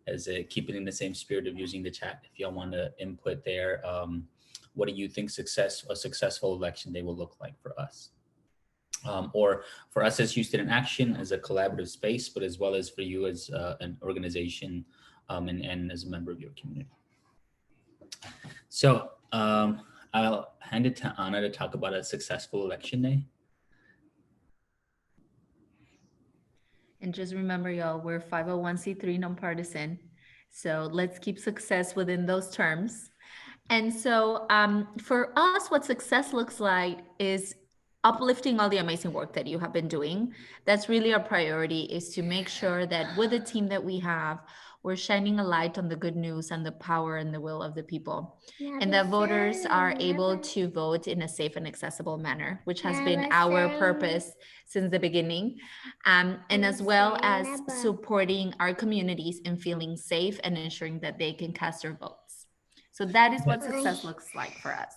A: as a keeping in the same spirit of using the chat, if y'all want to input there, what do you think a successful election day will look like for us? Or for us as Houston in Action as a collaborative space, but as well as for you as an organization and as a member of your community. So I'll hand it to Anna to talk about a successful election day.
C: And just remember, y'all, we're 501c3 nonpartisan. So let's keep success within those terms. And so for us, what success looks like is uplifting all the amazing work that you have been doing. That's really our priority, is to make sure that with the team that we have, we're shining a light on the good news and the power and the will of the people. And that voters are able to vote in a safe and accessible manner, which has been our purpose since the beginning. And as well as supporting our communities in feeling safe and ensuring that they can cast their votes. So that is what success looks like for us.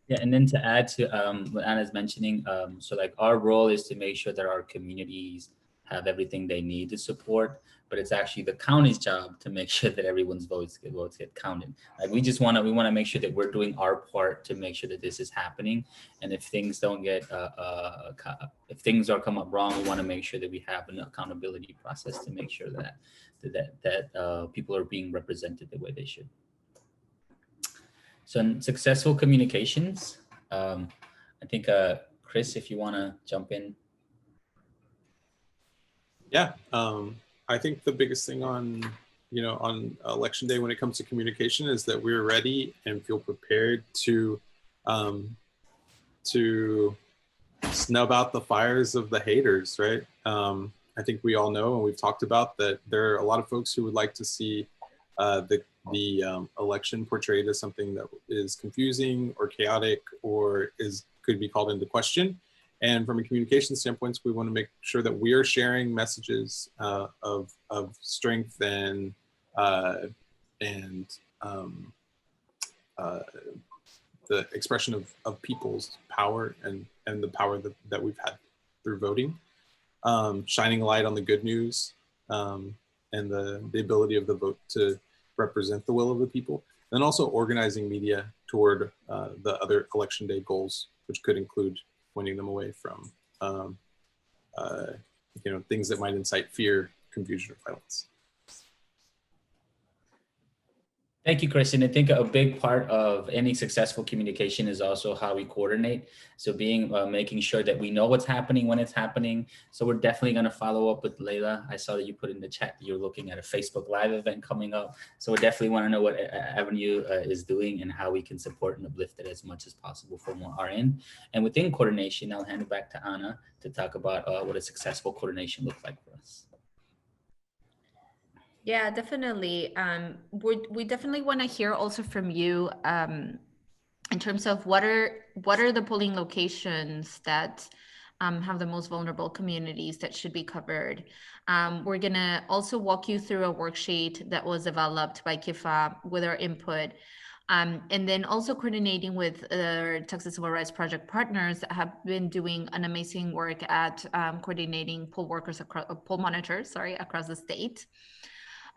A: Yeah, and then to add to what Anna's mentioning, so like our role is to make sure that our communities have everything they need to support, but it's actually the county's job to make sure that everyone's votes get counted. Like we want to make sure that we're doing our part to make sure that this is happening. And if things don't get, if things are come up wrong, we want to make sure that we have an accountability process to make sure that people are being represented the way they should. So in successful communications, I think Chris, if you want to jump in.
H: Yeah, I think the biggest thing on election day when it comes to communication is that we're ready and feel prepared to snub out the fires of the haters, right? I think we all know, and we've talked about, that there are a lot of folks who would like to see the election portrayed as something that is confusing or chaotic or could be called into question. And from a communication standpoint, we want to make sure that we are sharing messages of strength and the expression of people's power and the power that we've had through voting, shining a light on the good news and the ability of the vote to represent the will of the people, and also organizing media toward the other election day goals, which could include winning them away from things that might incite fear, confusion, or violence.
A: Thank you, Chris. And I think a big part of any successful communication is also how we coordinate. So making sure that we know what's happening when it's happening. So we're definitely going to follow up with Layla. I saw that you put in the chat that you're looking at a Facebook Live event coming up. So we definitely want to know what Avenue is doing and how we can support and uplift it as much as possible from our end. And within coordination, I'll hand it back to Anna to talk about what a successful coordination looks like for us.
C: Yeah, definitely. We definitely want to hear also from you in terms of what are the polling locations that have the most vulnerable communities that should be covered. We're going to also walk you through a worksheet that was developed by Kifa with our input. And then also coordinating with our Texas Civil Rights Project partners that have been doing an amazing work at coordinating poll monitors across the state.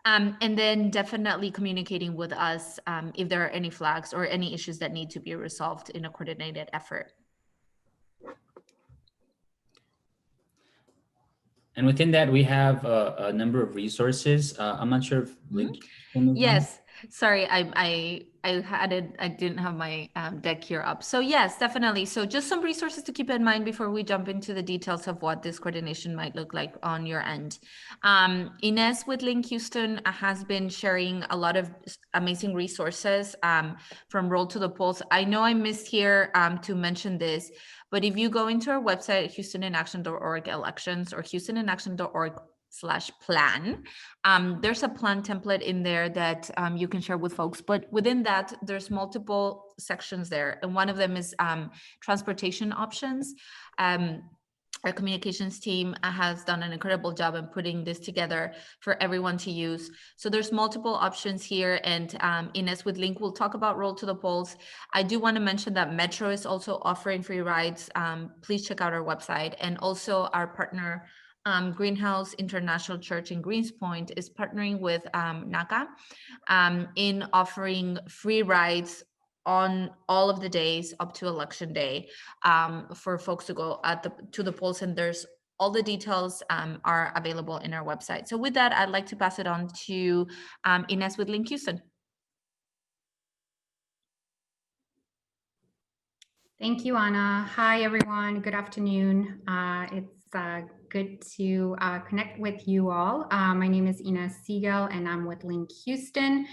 C: And then definitely communicating with us if there are any flags or any issues that need to be resolved in a coordinated effort.
A: And within that, we have a number of resources. I'm not sure if Link.
C: Yes, sorry, I didn't have my deck here up. So yes, definitely. So just some resources to keep in mind before we jump into the details of what this coordination might look like on your end. Ines with Link Houston has been sharing a lot of amazing resources from Roll to the Polls. I know I missed here to mention this, but But if you go into our website, HoustonInAction.org elections or HoustonInAction.org/plan, there's a plan template in there that you can share with folks. But within that, there's multiple sections there. And one of them is transportation options. Our communications team has done an incredible job in putting this together for everyone to use. So there's multiple options here, and Ines with Link will talk about Roll to the Polls. I do want to mention that Metro is also offering free rides. Please check out our website. And also our partner, Greenhouse International Church in Greenspoint, is partnering with NACA in offering free rides on all of the days up to election day for folks to go to the polls, and there's all the details are available in our website. So with that, I'd like to pass it on to Ines with Link Houston.
I: Thank you, Anna. Hi, everyone. Good afternoon. It's good to connect with you all. My name is Ines Siegel, and I'm with Link Houston.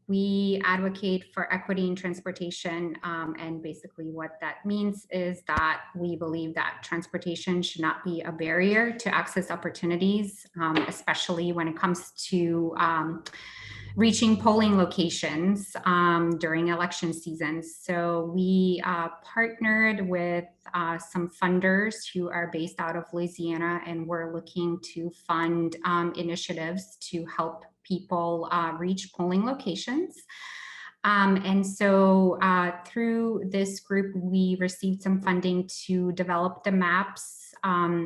I: We advocate for equity in transportation, and basically what that means is that we believe that transportation should not be a barrier to access opportunities, especially when it comes to reaching polling locations during election seasons. So we partnered with some funders who are based out of Louisiana, and we're looking to fund initiatives to help people reach polling locations. And so through this group, we received some funding to develop the maps,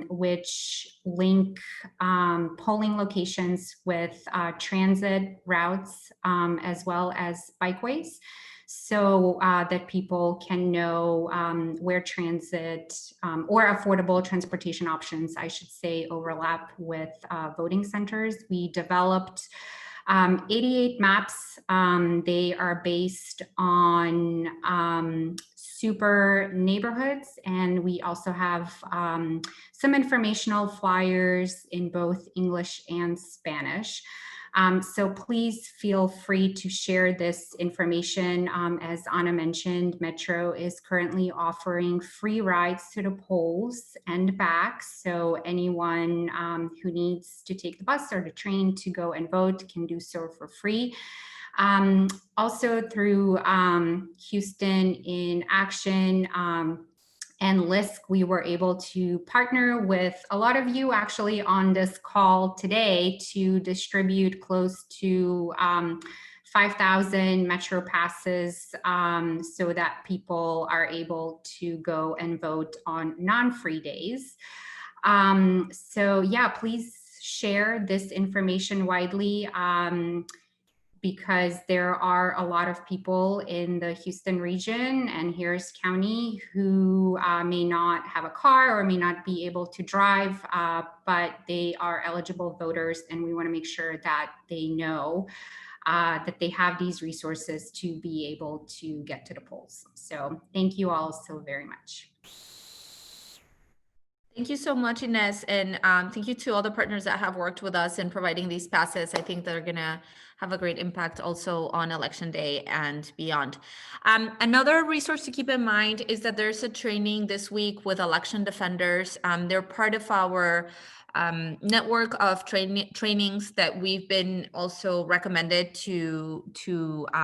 I: which link polling locations with transit routes, as well as bikeways, so that people can know where transit or affordable transportation options, I should say, overlap with voting centers. We developed 88 maps. They are based on super neighborhoods, and we also have some informational flyers in both English and Spanish. So please feel free to share this information. As Anna mentioned, Metro is currently offering free rides to the polls and back. So anyone who needs to take the bus or the train to go and vote can do so for free. Also through Houston in Action, and LISC, we were able to partner with a lot of you actually on this call today to distribute close to 5,000 Metro passes so that people are able to go and vote on non-free days. So yeah, please share this information widely. Because there are a lot of people in the Houston region and Harris County who may not have a car or may not be able to drive, but they are eligible voters, and we want to make sure that they know that they have these resources to be able to get to the polls. So thank you all so very much.
C: Thank you so much, Ines, and thank you to all the partners that have worked with us in providing these passes. I think they're going to have a great impact also on Election Day and beyond. Another resource to keep in mind is that there's a training this week with election defenders. They're part of our network of trainings that we've been also recommended to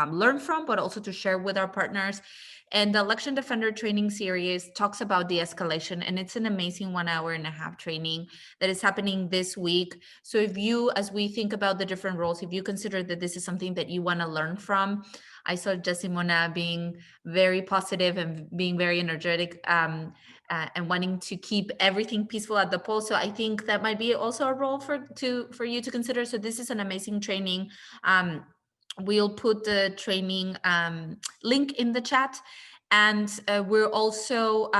C: learn from, but also to share with our partners. And the Election Defender Training Series talks about de-escalation, and it's an amazing 1.5 hour training that is happening this week. So if you, as we think about the different roles, if you consider that this is something that you want to learn from, I saw Jessimona being very positive and being very energetic and wanting to keep everything peaceful at the poll. So I think that might be also a role for you to consider. So this is an amazing training. We'll put the training link in the chat, and we're also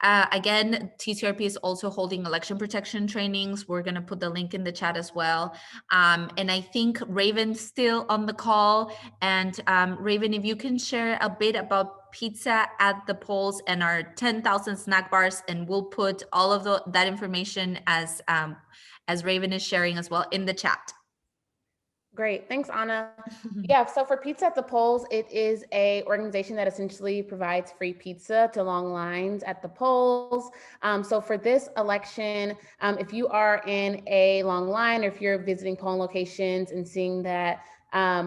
C: again, TCRP is also holding election protection trainings. We're going to put the link in the chat as well. And I think Raven's still on the call. And Raven, if you can share a bit about pizza at the polls and our 10,000 snack bars, and we'll put all of that information as Raven is sharing as well in the chat.
F: Great, thanks, Anna. Yeah, so for Pizza at the Polls, it is a organization that essentially provides free pizza to long lines at the polls. So for this election, if you are in a long line, or if you're visiting polling locations and seeing that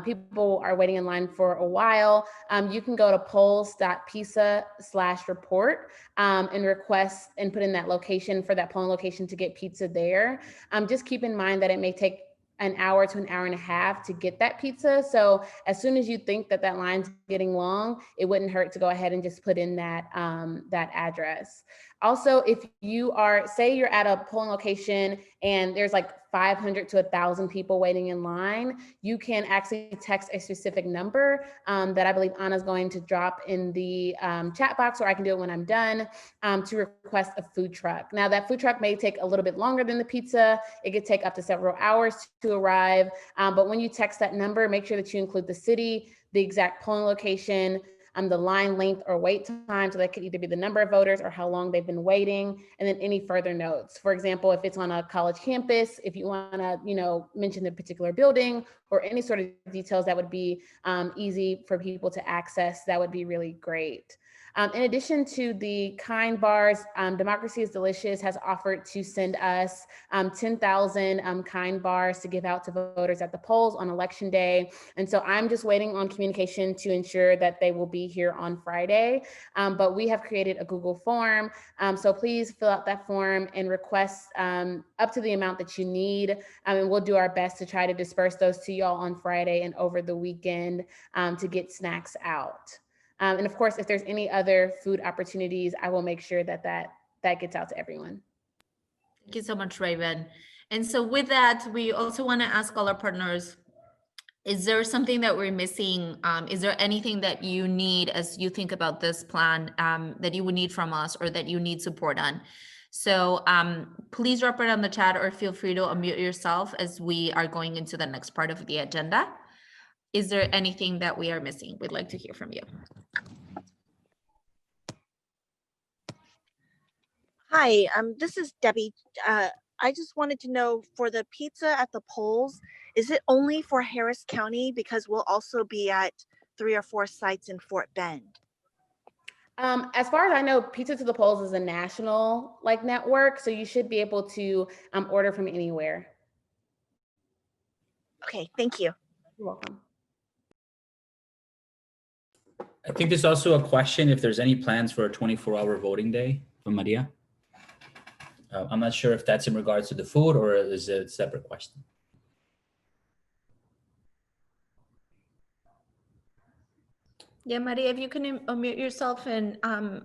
F: people are waiting in line for a while, you can go to polls.pizza/report and request and put in that location for that polling location to get pizza there. Just keep in mind that it may take an hour to an hour and a half to get that pizza. So as soon as you think that that line's getting long, it wouldn't hurt to go ahead and just put in that, that address. Also, if you are, say you're at a polling location and there's like 500 to 1,000 people waiting in line, you can actually text a specific number that I believe Anna's going to drop in the chat box, or I can do it when I'm done, to request a food truck. Now that food truck may take a little bit longer than the pizza. It could take up to several hours to arrive. But when you text that number, make sure that you include the city, the exact polling location, the line length or wait time. So that could either be the number of voters or how long they've been waiting, and then any further notes. For example, if it's on a college campus, if you want to, mention the particular building or any sort of details that would be easy for people to access, that would be really great. In addition to the kind bars, Democracy is Delicious has offered to send us 10,000 kind bars to give out to voters at the polls on election day. And so I'm just waiting on communication to ensure that they will be here on Friday. But we have created a Google form. So please fill out that form and request up to the amount that you need. And we'll do our best to try to disperse those to y'all on Friday and over the weekend to get snacks out. And of course, if there's any other food opportunities, I will make sure that gets out to everyone.
C: Thank you so much, Raven. And so with that, we also want to ask all our partners, is there something that we're missing? Is there anything that you need as you think about this plan that you would need from us or that you need support on? So please drop it on the chat or feel free to unmute yourself as we are going into the next part of the agenda. Is there anything that we are missing? We'd like to hear from you.
J: Hi, this is Debbie. I just wanted to know, for the pizza at the polls, is it only for Harris County? Because we'll also be at 3 or 4 sites in Fort Bend.
F: As far as I know, Pizza to the Polls is a national network, so you should be able to order from anywhere.
J: Okay, thank you.
F: You're welcome.
A: I think there's also a question if there's any plans for a 24-hour voting day from Maria. I'm not sure if that's in regards to the food or is it a separate question.
C: Yeah, Maria, if you can unmute yourself and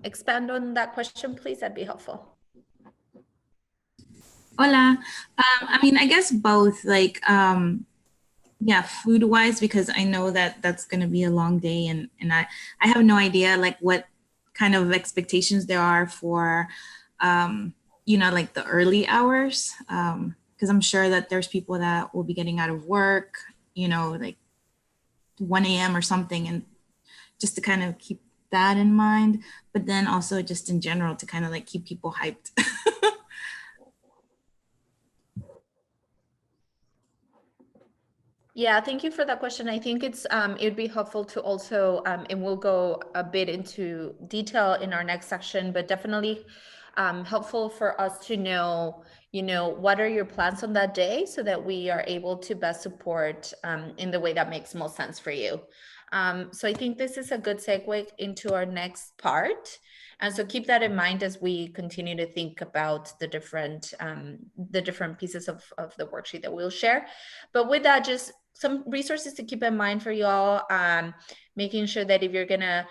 C: expand on that question, please, that'd be helpful.
K: Hola. I guess both, yeah, food wise, because I know that that's going to be a long day and I have no idea what kind of expectations there are for, the early hours. Because I'm sure that there's people that will be getting out of work, 1 a.m. or something, and just to kind of keep that in mind, but then also just in general to kind of keep people hyped.
C: Yeah, thank you for that question. I think it would be helpful to also, and we'll go a bit into detail in our next section, but definitely helpful for us to know, what are your plans on that day so that we are able to best support in the way that makes most sense for you. So I think this is a good segue into our next part. And so keep that in mind as we continue to think about the different pieces of the worksheet that we'll share. But with that, just some resources to keep in mind for y'all, making sure that if you're gonna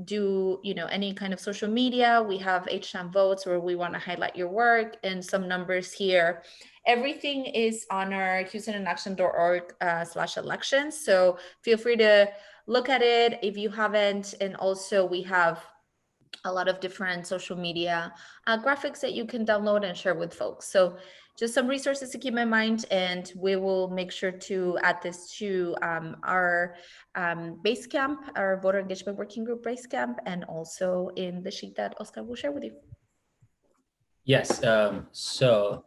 C: do any kind of social media, we have HTAM votes where we want to highlight your work and some numbers here. Everything is on our HoustonInAction.org/elections. So feel free to look at it if you haven't. And also we have a lot of different social media graphics that you can download and share with folks. So just some resources to keep in mind, and we will make sure to add this to our Basecamp, our voter engagement working group Basecamp, and also in the sheet that Oscar will share with you.
A: Yes, so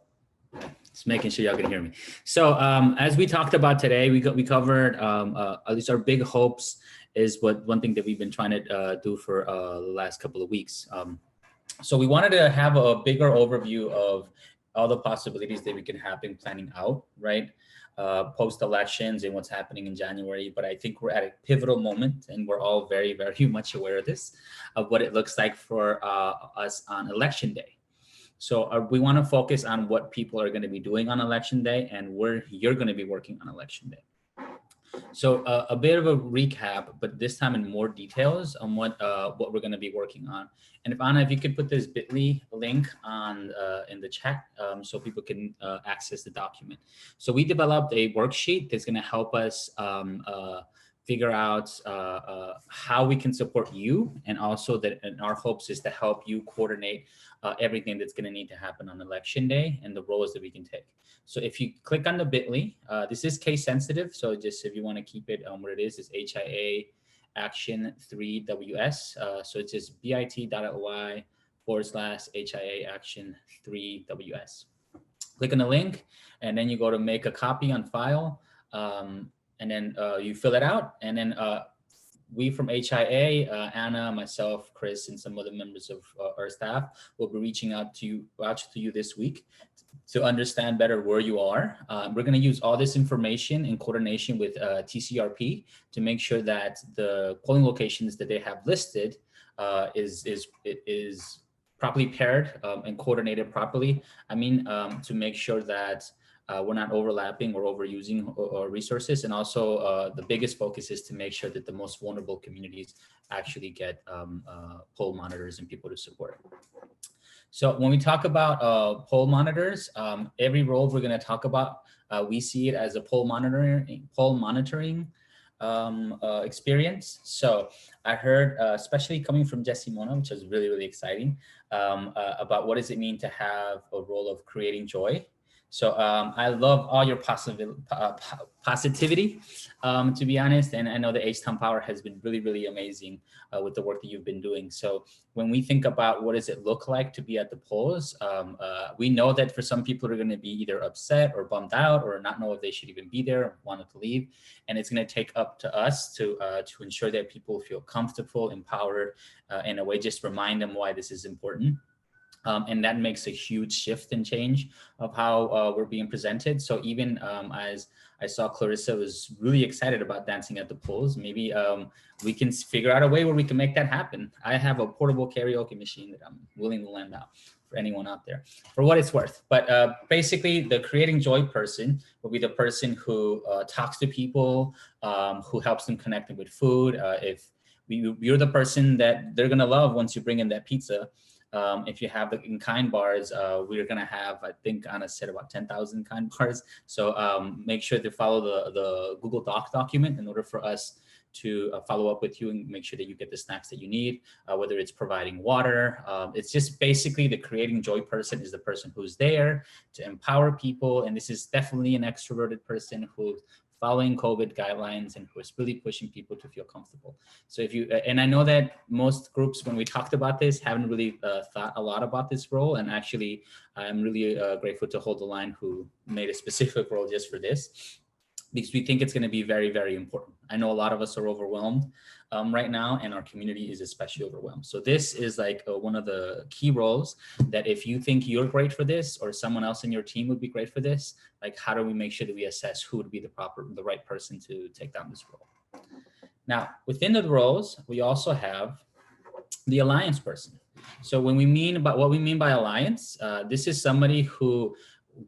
A: Just making sure y'all can hear me. So as we talked about today, we covered at least our big hopes is one thing that we've been trying to do for the last couple of weeks. So we wanted to have a bigger overview of all the possibilities that we can have in planning out, right? Post-elections and what's happening in January. But I think we're at a pivotal moment, and we're all very, very much aware of this, of what it looks like for us on election day. So we want to focus on what people are going to be doing on election day and where you're going to be working on election day. So a bit of a recap, but this time in more details on what we're going to be working on. And if Anna, if you could put this bit.ly link on in the chat so people can access the document. So we developed a worksheet that's going to help us figure out how we can support you, and also that and our hopes is to help you coordinate everything that's going to need to happen on election day and the roles that we can take. So if you click on the bit.ly, this is case sensitive. So just if you want to keep it where it is HIA action 3WS. So it's just bit.ly/HIA action 3WS. Click on the link, and then you go to make a copy on file. And then you fill it out, and then we from HIA, Anna, myself, Chris, and some other members of our staff will be reaching out to you this week to understand better where you are. We're going to use all this information in coordination with TCRP to make sure that the polling locations that they have listed is properly paired and coordinated properly. I mean, to make sure that we're not overlapping or overusing our resources. And also the biggest focus is to make sure that the most vulnerable communities actually get poll monitors and people to support. So when we talk about poll monitors, every role we're going to talk about, we see it as a poll monitoring experience. So I heard, especially coming from Jesse Mona, which is really, really exciting, about what does it mean to have a role of creating joy. So I love all your positivity, to be honest. And I know the H-Town Power has been really, really amazing with the work that you've been doing. So when we think about what does it look like to be at the polls, we know that for some people are going to be either upset or bummed out or not know if they should even be there or wanted to leave. And it's going to take up to us to ensure that people feel comfortable, empowered, in a way, just remind them why this is important. And that makes a huge shift and change of how we're being presented. So even as I saw Clarissa was really excited about dancing at the polls, maybe we can figure out a way where we can make that happen. I have a portable karaoke machine that I'm willing to lend out for anyone out there, for what it's worth. But basically, the creating joy person will be the person who talks to people, who helps them connect with food. If you're the person that they're gonna love once you bring in that pizza. If you have the in-kind bars, we're going to have, I think Anna said, about 10,000 kind bars. So make sure to follow the Google Doc document in order for us to follow up with you and make sure that you get the snacks that you need, whether it's providing water. It's just basically the creating joy person is the person who's there to empower people. And this is definitely an extroverted person who's following COVID guidelines and who is really pushing people to feel comfortable. So if you, and I know that most groups, when we talked about this, haven't really thought a lot about this role. And actually, I'm really grateful to Hold the Line, who made a specific role just for this, because we think it's going to be very, very important. I know a lot of us are overwhelmed right now, and our community is especially overwhelmed. So this is like one of the key roles that if you think you're great for this, or someone else in your team would be great for this, like how do we make sure that we assess who would be the right person to take down this role? Now, within the roles, we also have the alliance person. So when we mean about what we mean by alliance, this is somebody who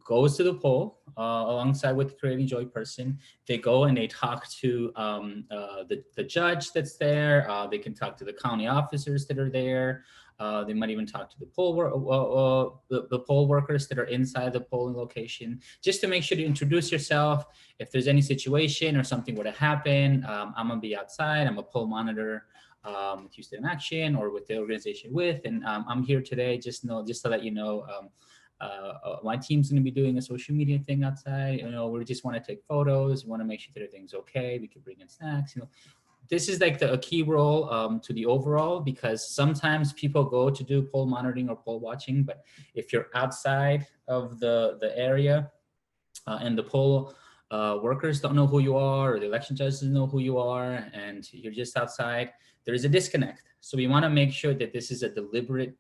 A: goes to the poll alongside with the creating joy person. They go and they talk to the judge that's there. They can talk to the county officers that are there. They might even talk to the poll workers that are inside the polling location, just to make sure to introduce yourself. If there's any situation or something were to happen, I'm gonna be outside. I'm a poll monitor with Houston Action or with the organization and I'm here today. Just to let you know. My team's going to be doing a social media thing outside. You know, we just want to take photos. We want to make sure that everything's okay. We can bring in snacks. You know, this is like a key role to the overall, because sometimes people go to do poll monitoring or poll watching, but if you're outside of the area, and the poll workers don't know who you are, or the election judge doesn't know who you are, and you're just outside, there is a disconnect. So we want to make sure that this is a deliberate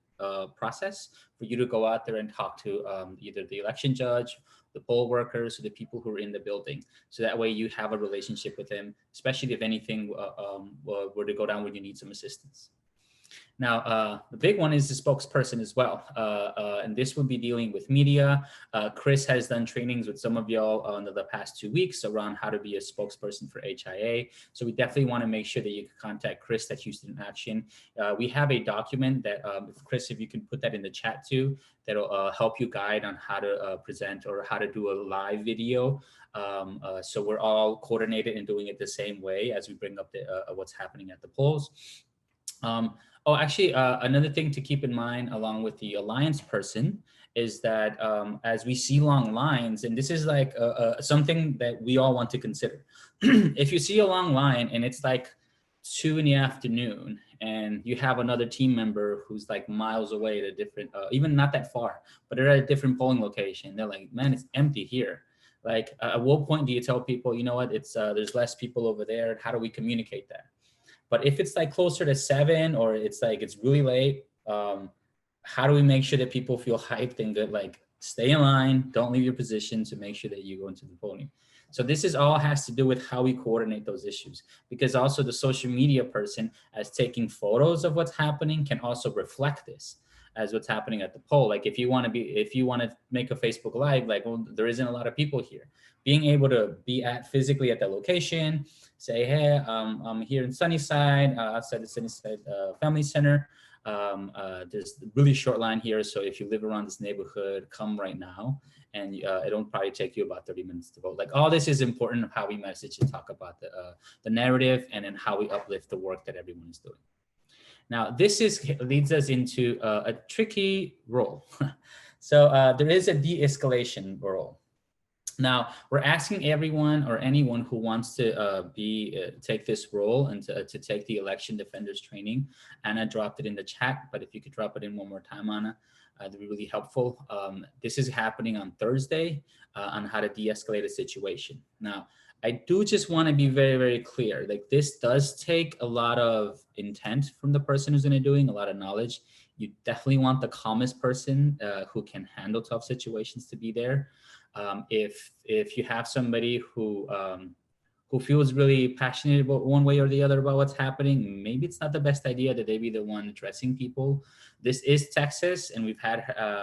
A: process for you to go out there and talk to either the election judge, the poll workers, or the people who are in the building. So that way you have a relationship with them, especially if anything were to go down where you need some assistance. Now, the big one is the spokesperson as well. And this will be dealing with media. Chris has done trainings with some of y'all in the past 2 weeks around how to be a spokesperson for HIA. So we definitely want to make sure that you can contact Chris at Houston Action. We have a document that, Chris, if you can put that in the chat too, that'll help you guide on how to present or how to do a live video. So we're all coordinated and doing it the same way as we bring up what's happening at the polls. Another thing to keep in mind along with the alliance person is that as we see long lines, and this is like something that we all want to consider. If you see a long line and it's like 2 p.m. and you have another team member who's like miles away at a different, even not that far, but they're at a different polling location. They're like, man, it's empty here. Like, at what point do you tell people, you know what, it's there's less people over there? How do we communicate that? But if it's like closer to 7 or it's like it's really late, how do we make sure that people feel hyped and good? Like, stay in line, don't leave your position to make sure that you go into the polling. So this is all has to do with how we coordinate those issues, because also the social media person, as taking photos of what's happening, can also reflect this as what's happening at the poll. Like, if you want to make a Facebook Live, like, well, there isn't a lot of people here. Being able to be physically at the location, say, hey, I'm here in Sunnyside, outside the Sunnyside Family Center. There's a really short line here, so if you live around this neighborhood, come right now, and it'll probably take you about 30 minutes to vote. Like, all this is important of how we message and talk about the narrative, and then how we uplift the work that everyone is doing. Now, this leads us into a tricky role. So there is a de-escalation role. Now, we're asking everyone or anyone who wants to take this role and to take the election defenders training. Anna dropped it in the chat, but if you could drop it in one more time, Anna, that'd be really helpful. This is happening on Thursday on how to de-escalate a situation. Now, I do just want to be very, very clear. Like, this does take a lot of intent from the person who's going to doing, a lot of knowledge. You definitely want the calmest person who can handle tough situations to be there. If you have somebody who feels really passionate about one way or the other about what's happening, maybe it's not the best idea that they be the one addressing people. This is Texas, and we've had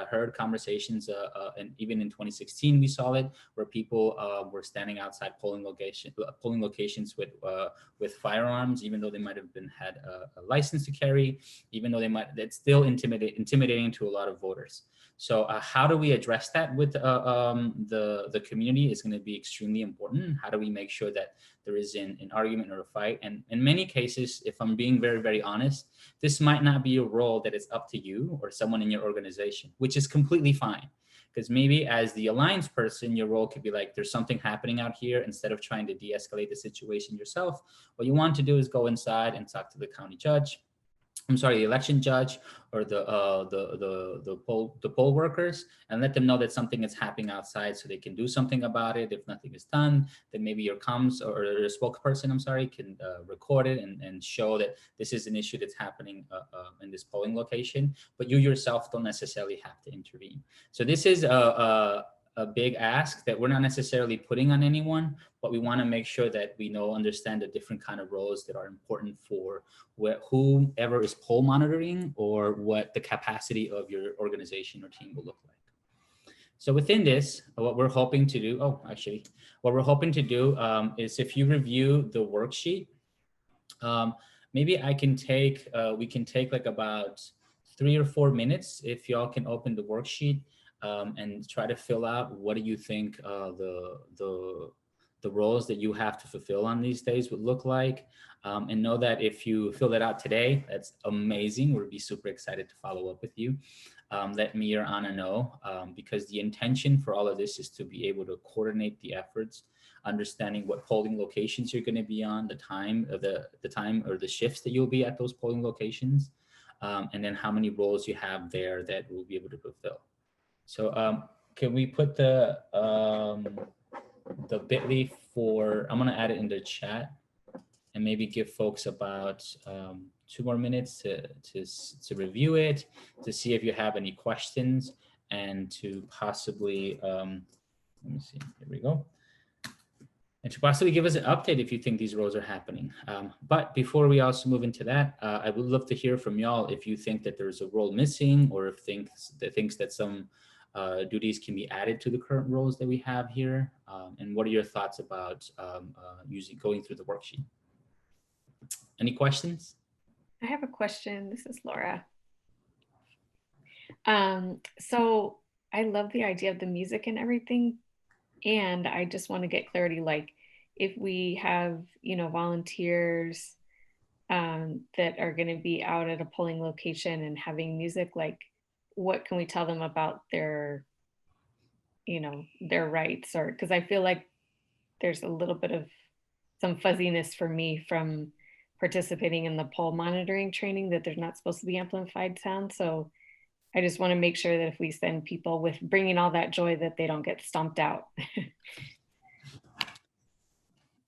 A: heard conversations, and even in 2016 we saw it, where people were standing outside polling locations with firearms, even though they might have had a license to carry, even though that's still intimidating to a lot of voters. So how do we address that with the community is going to be extremely important. How do we make sure that there is an argument or a fight? And in many cases, if I'm being very, very honest, this might not be a role that is up to you or someone in your organization, which is completely fine. Because maybe as the alliance person, your role could be like, there's something happening out here. Instead of trying to de-escalate the situation yourself, what you want to do is go inside and talk to the county judge. I'm sorry, the election judge, or the poll workers, and let them know that something is happening outside so they can do something about it. If nothing is done, then maybe your comms or your spokesperson, I'm sorry, can record it and show that this is an issue that's happening in this polling location, but you yourself don't necessarily have to intervene. So this is a big ask that we're not necessarily putting on anyone, but we want to make sure that we understand the different kind of roles that are important for whoever is poll monitoring, or what the capacity of your organization or team will look like. So within this, what we're hoping to do, is if you review the worksheet, maybe we can take like about 3 or 4 minutes if y'all can open the worksheet. And try to fill out what do you think the roles that you have to fulfill on these days would look like. And know that if you fill that out today, that's amazing. We'll be super excited to follow up with you. Let me or Anna know, because the intention for all of this is to be able to coordinate the efforts, understanding what polling locations you're going to be on, the time or the shifts that you'll be at those polling locations, and then how many roles you have there that we'll be able to fulfill. So can we put the the bit.ly for, I'm gonna add it in the chat and maybe give folks about 2 more minutes to review it, to see if you have any questions, and to possibly, let me see, here we go. And to possibly give us an update if you think these roles are happening. But before we also move into that, I would love to hear from y'all if you think that there's a role missing, or if thinks that some duties can be added to the current roles that we have here. And what are your thoughts about going through the worksheet? Any questions?
G: I have a question. This is Laura. So I love the idea of the music and everything. And I just want to get clarity, like if we have, you know, volunteers that are going to be out at a polling location and having music, like what can we tell them about their, you know, their rights? Or because I feel like there's a little bit of some fuzziness for me from participating in the poll monitoring training that there's not supposed to be amplified sound. So I just want to make sure that if we send people with bringing all that joy, that they don't get stomped out.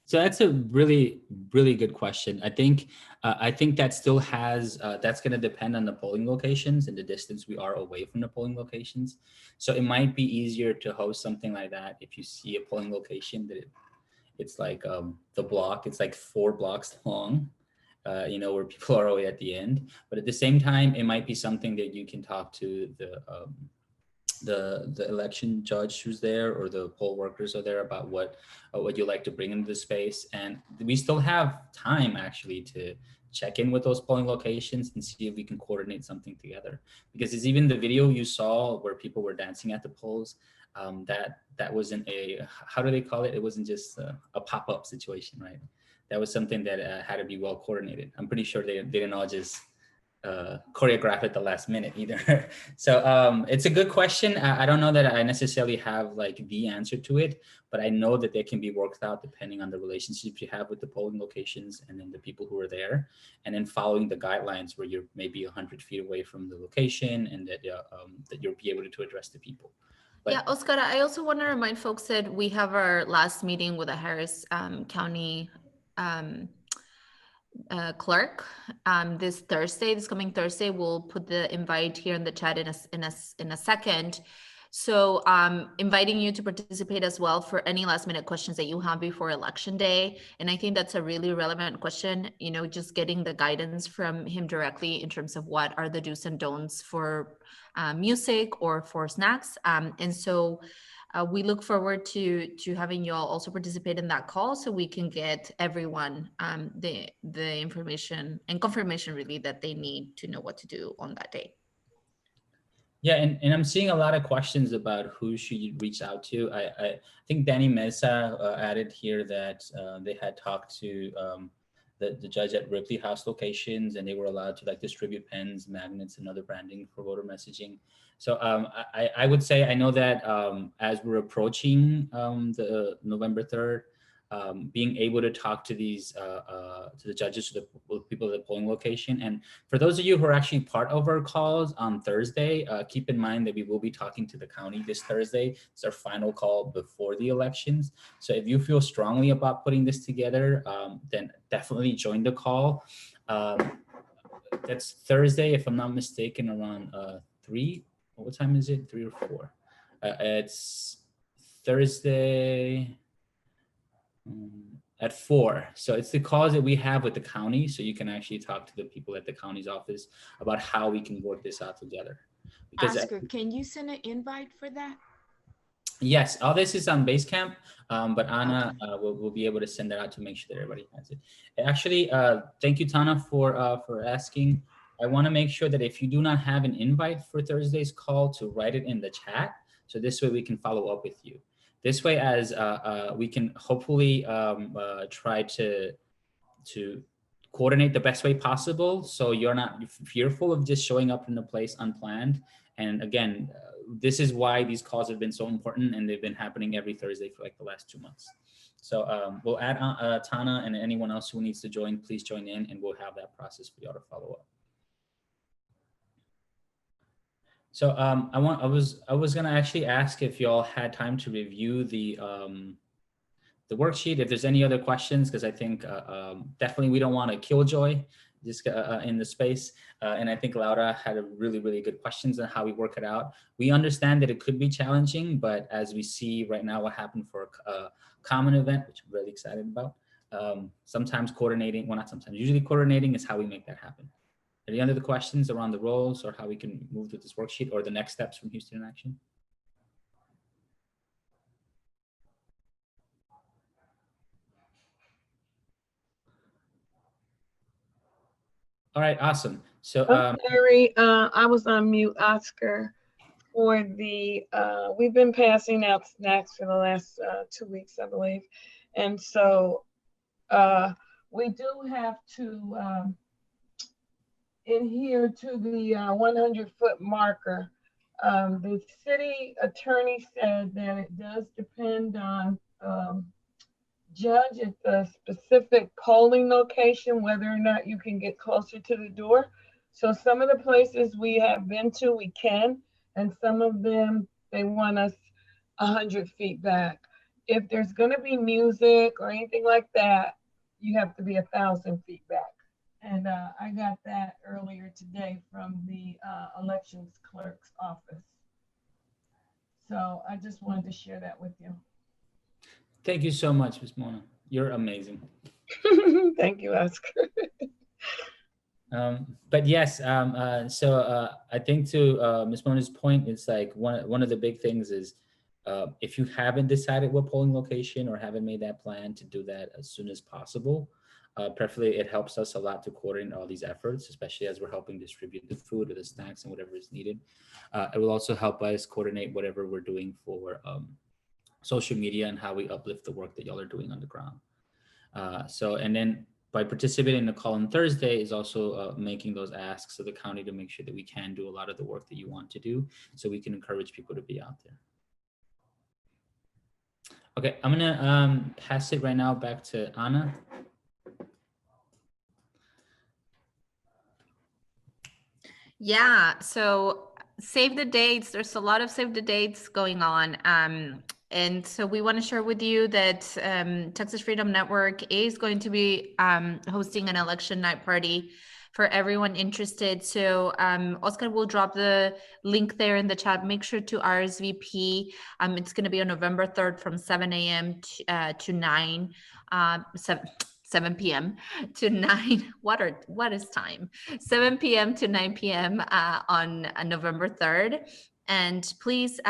A: So that's a really, really good question. I think that still has, that's going to depend on the polling locations and the distance we are away from the polling locations. So it might be easier to host something like that if you see a polling location that it's like the block, it's like 4 blocks long. You know, where people are always at the end, but at the same time, it might be something that you can talk to the election judge who's there, or the poll workers are there, about what you like to bring into the space. And we still have time actually to check in with those polling locations and see if we can coordinate something together. Because it's even the video you saw where people were dancing at the polls, that wasn't a, how do they call it? It wasn't just a pop-up situation, right? That was something that had to be well coordinated. I'm pretty sure they didn't all just choreograph at the last minute either. So it's a good question. I don't know that I necessarily have like the answer to it, but I know that they can be worked out depending on the relationship you have with the polling locations and then the people who are there, and then following the guidelines where you're maybe 100 feet away from the location, and that you'll be able to address the people. But
C: yeah, Oscar, I also want to remind folks that we have our last meeting with the Harris County clerk this coming Thursday. We'll put the invite here in the chat in a second. So inviting you to participate as well for any last minute questions that you have before election day. And I think that's a really relevant question, you know, just getting the guidance from him directly in terms of what are the do's and don'ts for music or for snacks. And so we look forward to having you all also participate in that call, so we can get everyone the information and confirmation really that they need to know what to do on that day.
A: yeah, and I'm seeing a lot of questions about who should you reach out to. I think Danny Mesa added here that they had talked to the judge at Ripley House locations, and they were allowed to like distribute pens, magnets, and other branding for voter messaging. So I would say, I know that as we're approaching the November 3rd, being able to talk to these to the judges, to the people at the polling location. And for those of you who are actually part of our calls on Thursday, keep in mind that we will be talking to the county this Thursday. It's our final call before the elections. So if you feel strongly about putting this together, then definitely join the call. That's Thursday, if I'm not mistaken, around 3. What time is it? 3 or 4? It's Thursday at 4. So it's the calls that we have with the county, so you can actually talk to the people at the county's office about how we can work this out together. Because
L: Oscar, can you send an invite for that?
A: yes, all this is on Basecamp, but Anna will be able to send that out to make sure that everybody has it. Actually, thank you, Tana, for asking. I want to make sure that if you do not have an invite for Thursday's call, to write it in the chat, so this way we can follow up with you. This way, as we can hopefully try to coordinate the best way possible, so you're not fearful of just showing up in a place unplanned. And again, this is why these calls have been so important, and they've been happening every Thursday for like the last 2 months. So we'll add Tana, and anyone else who needs to join, please join in, and we'll have that process for y'all to follow up. So I was gonna actually ask if y'all had time to review the the worksheet. If there's any other questions, because I think definitely we don't want to killjoy just in the space. And I think Laura had a really, really good questions on how we work it out. We understand that it could be challenging, but as we see right now what happened for a common event, which I'm really excited about, sometimes coordinating, well, not sometimes, usually coordinating is how we make that happen. Any other questions around the roles or how we can move with this worksheet or the next steps from Houston in Action? All right, awesome. So
M: Larry, I was on mute, Oscar, for the, we've been passing out snacks for the last 2 weeks, I believe. And so we do have to adhere to the 100-foot marker. The city attorney said that it does depend on judge at the specific polling location, whether or not you can get closer to the door. So some of the places we have been to, we can, and some of them, they want us 100 feet back. If there's gonna be music or anything like that, you have to be 1,000 feet back. And I got that earlier today from the elections clerk's office. So I just wanted to share that with you.
A: thank you so much, Ms. Mona. You're amazing.
M: Thank you, Oscar.
A: But yes, so I think to Ms. Mona's point, it's like one of the big things is if you haven't decided what polling location or haven't made that plan, to do that as soon as possible. Preferably, it helps us a lot to coordinate all these efforts, especially as we're helping distribute the food or the snacks and whatever is needed. It will also help us coordinate whatever we're doing for social media and how we uplift the work that y'all are doing on the ground. And then by participating in the call on Thursday is also making those asks of the county to make sure that we can do a lot of the work that you want to do, so we can encourage people to be out there. Okay, I'm gonna pass it right now back to Anna.
C: Yeah, so save the dates. There's a lot of save the dates going on. And so we want to share with you that Texas Freedom Network is going to be hosting an election night party for everyone interested. So Oscar will drop the link there in the chat. Make sure to RSVP. It's going to be on November 3rd from 7 a.m. to 9, 7 p.m. to 9. What is time? 7 p.m. to 9 p.m. On November 3rd. And please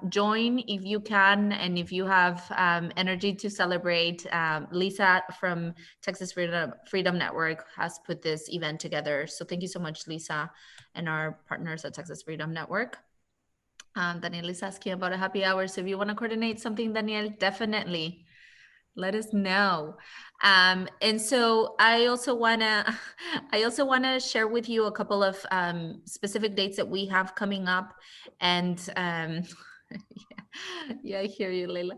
C: join if you can, and if you have energy to celebrate. Lisa from Texas Freedom Network has put this event together. So thank you so much, Lisa, and our partners at Texas Freedom Network. Daniel is asking about a happy hour. So if you want to coordinate something, Daniel, definitely let us know. And so I also wanna share with you a couple of specific dates that we have coming up. And yeah, I hear you, Leila.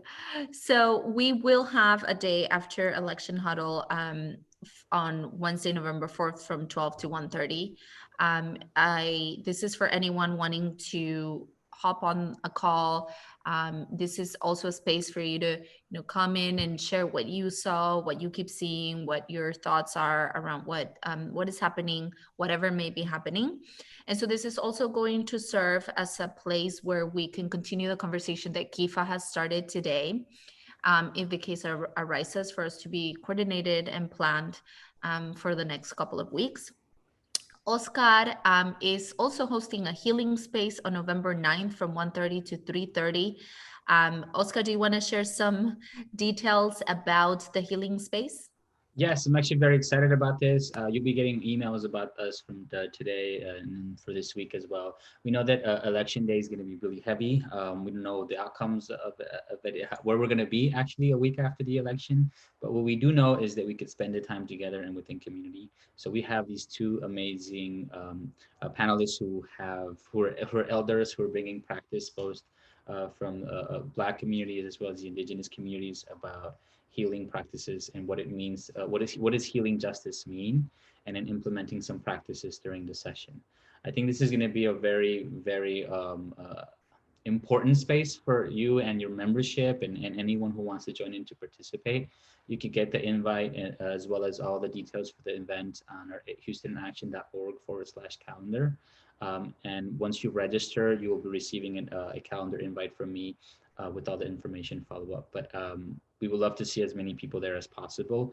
C: So we will have a day after election huddle on Wednesday, November 4th from 12 to 1:30. This is for anyone wanting to hop on a call. This is also a space for you to come in and share what you saw, what you keep seeing, what your thoughts are around what is happening, whatever may be happening. And so this is also going to serve as a place where we can continue the conversation that Kifa has started today, if the case arises, for us to be coordinated and planned for the next couple of weeks. Oscar is also hosting a healing space on November 9th from 1:30 to 3:30. Oscar, do you want to share some details about the healing space?
A: Yes, I'm actually very excited about this. You'll be getting emails about us from today and for this week as well. We know that election day is going to be really heavy. We don't know the outcomes of it, where we're going to be actually a week after the election. But what we do know is that we could spend the time together and within community. So we have these two amazing panelists who are elders, who are bringing practice both from Black communities as well as the indigenous communities about healing practices and what it means, what does healing justice mean, and then implementing some practices during the session. I think this is going to be a very, very important space for you and your membership and anyone who wants to join in to participate. You could get the invite as well as all the details for the event on our houstonaction.org/calendar. And once you register, you will be receiving a calendar invite from me with all the information follow up. But we would love to see as many people there as possible.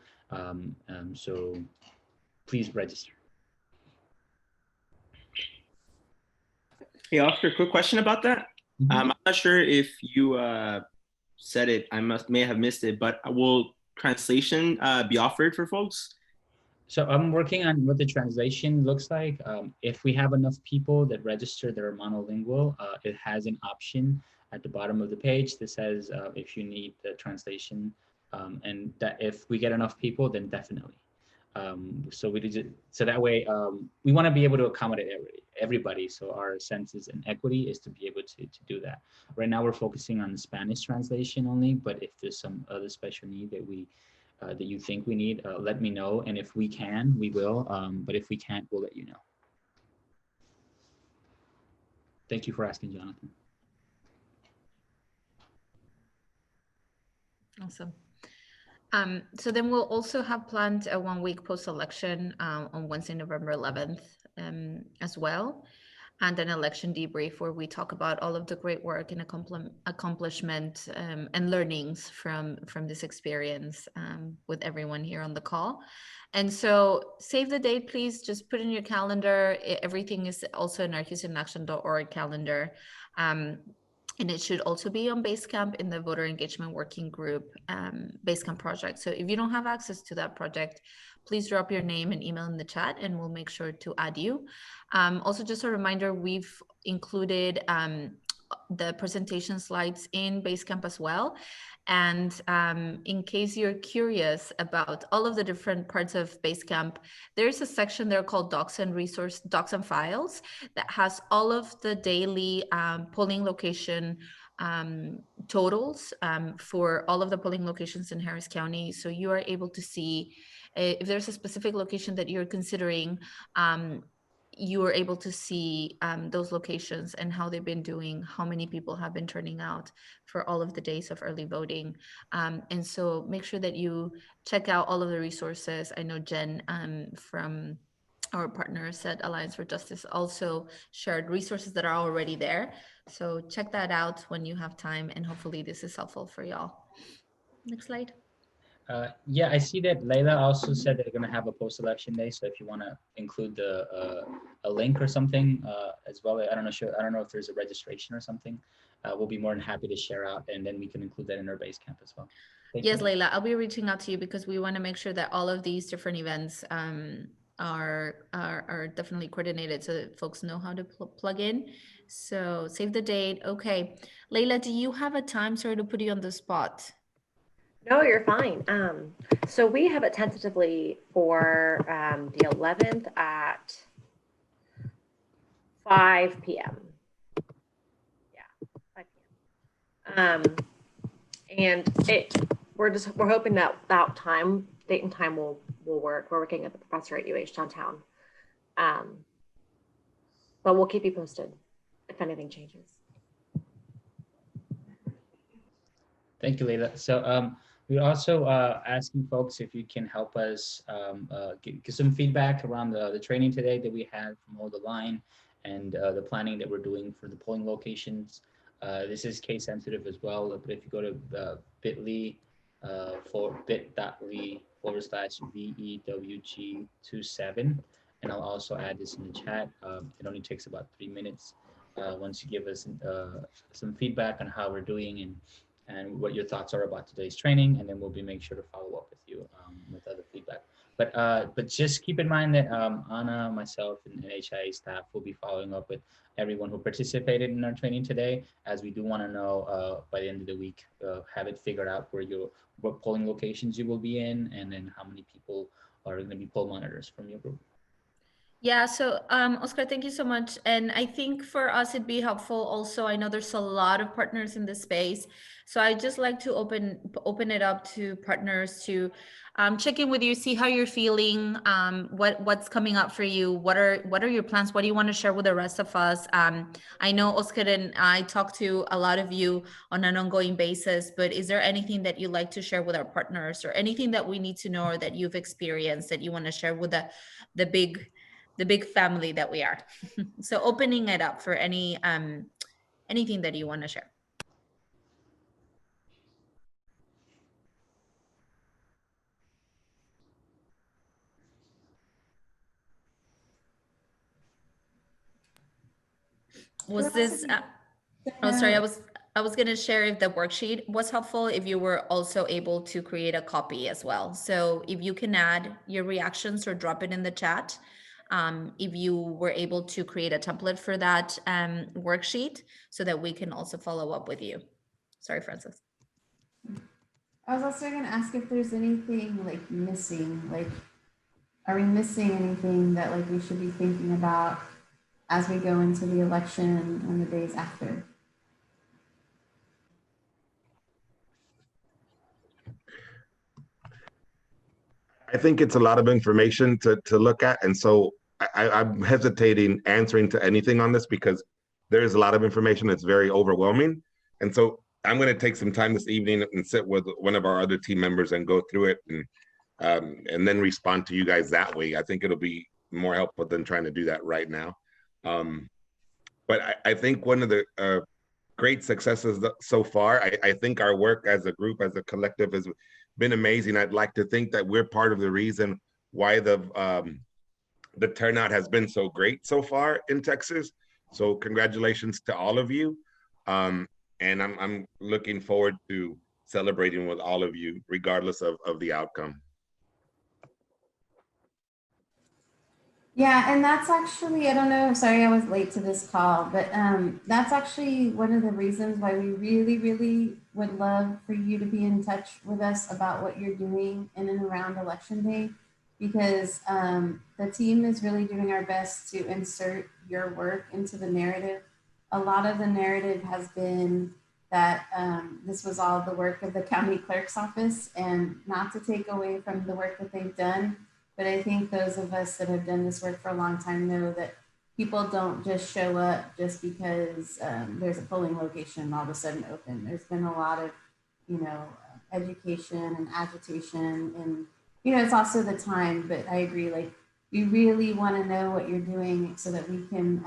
A: So please register.
N: Hey, Oscar, quick question about that. I'm not sure if you said it, may have missed it, but will translation be offered for folks?
A: So I'm working on what the translation looks like. If we have enough people that register that are monolingual, it has an option at the bottom of the page that says if you need the translation, and that if we get enough people, then definitely. So that way we want to be able to accommodate everybody. So our senses and equity is to be able to do that. Right now we're focusing on the Spanish translation only, but if there's some other special need that that you think we need, let me know. And if we can, we will. But if we can't, we'll let you know. Thank you for asking, Jonathan.
C: Awesome. So then we'll also have planned a 1 week post-election on Wednesday, November 11th as well, and an election debrief where we talk about all of the great work and accomplishment and learnings from this experience with everyone here on the call. And so save the date, please. Just put in your calendar. Everything is also in our HoustonAction.org calendar. And it should also be on Basecamp in the voter engagement working group Basecamp project. So if you don't have access to that project, please drop your name and email in the chat and we'll make sure to add you. Also, just a reminder, we've included the presentation slides in Basecamp as well. And in case you're curious about all of the different parts of Basecamp, there's a section there called Docs and Files that has all of the daily polling location totals for all of the polling locations in Harris County. So you are able to see if there's a specific location that you're considering, you are able to see those locations and how they've been doing, how many people have been turning out for all of the days of early voting. And so make sure that you check out all of the resources. I know Jen from our partners at Alliance for Justice also shared resources that are already there. So check that out when you have time, and hopefully this is helpful for y'all. Next slide.
A: Yeah, I see that Layla also said they're going to have a post-election day. So if you want to include a link or something as well, I don't know if there's a registration or something. We'll be more than happy to share out, and then we can include that in our Basecamp as well.
C: Yes, Layla, I'll be reaching out to you because we want to make sure that all of these different events are definitely coordinated so that folks know how to plug in. So save the date. Okay, Layla, do you have a time? Sorry to put you on the spot.
O: No, you're fine. So we have it tentatively for the 11th at 5 p.m. Yeah, 5 p.m. And we're hoping that date and time will work. We're working at the professor at UH downtown. But we'll keep you posted if anything changes.
A: Thank you, Layla. So we're also asking folks if you can help us give some feedback around the training today that we had from Hold the Line and the planning that we're doing for the polling locations. This is case sensitive as well, but if you go to bit.ly for bit.ly/VEWG27, and I'll also add this in the chat. It only takes about 3 minutes. Once you give us some feedback on how we're doing and what your thoughts are about today's training, and then we'll make sure to follow up with you with other feedback. But just keep in mind that Anna, myself, and HIA staff will be following up with everyone who participated in our training today, as we do want to know by the end of the week, have it figured out what polling locations you will be in, and then how many people are going to be poll monitors from your group.
C: Yeah, so Oscar, thank you so much. And I think for us it'd be helpful also. I know there's a lot of partners in this space. So I just like to open it up to partners to check in with you, see how you're feeling, what's coming up for you, what are your plans, what do you want to share with the rest of us? I know Oscar and I talk to a lot of you on an ongoing basis, but is there anything that you'd like to share with our partners, or anything that we need to know or that you've experienced that you want to share with the big family that we are? So opening it up for anything that you want to share. Was this oh, sorry, I was going to share if the worksheet was helpful, if you were also able to create a copy as well. So if you can add your reactions or drop it in the chat, if you were able to create a template for that worksheet so that we can also follow up with you. Sorry, Francis.
P: I was also going to ask if there's anything like missing, like, are we missing anything that like we should be thinking about as we go into the election and the days after?
Q: I think it's a lot of information to look at. And so I'm hesitating answering to anything on this because there is a lot of information that's very overwhelming. And so I'm going to take some time this evening and sit with one of our other team members and go through it and then respond to you guys that way. I think it'll be more helpful than trying to do that right now. But I think one of the great successes so far, I think our work as a group, as a collective, has been amazing. I'd like to think that we're part of the reason why the turnout has been so great so far in Texas. So congratulations to all of you. And I'm looking forward to celebrating with all of you, regardless of the outcome.
P: Yeah, and that's actually, I don't know, sorry I was late to this call, but that's actually one of the reasons why we really, really would love for you to be in touch with us about what you're doing in and around Election Day, because the team is really doing our best to insert your work into the narrative. A lot of the narrative has been that this was all the work of the county clerk's office, and not to take away from the work that they've done. But I think those of us that have done this work for a long time know that people don't just show up just because there's a polling location all of a sudden open. There's been a lot of, education and agitation, and, it's also the time, but I agree, like, we really want to know what you're doing so that we can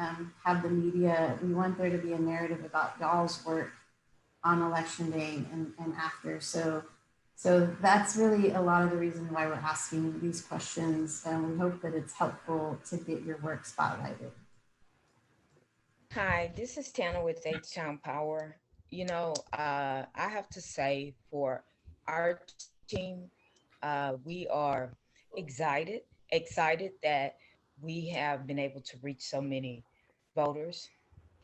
P: have the media. We want there to be a narrative about y'all's work on Election Day and after. So that's really a lot of the reason why we're asking these questions, and we hope that it's helpful to get your work spotlighted.
L: Hi, this is Tana with H-Town Power. I have to say, for our team, we are excited that we have been able to reach so many voters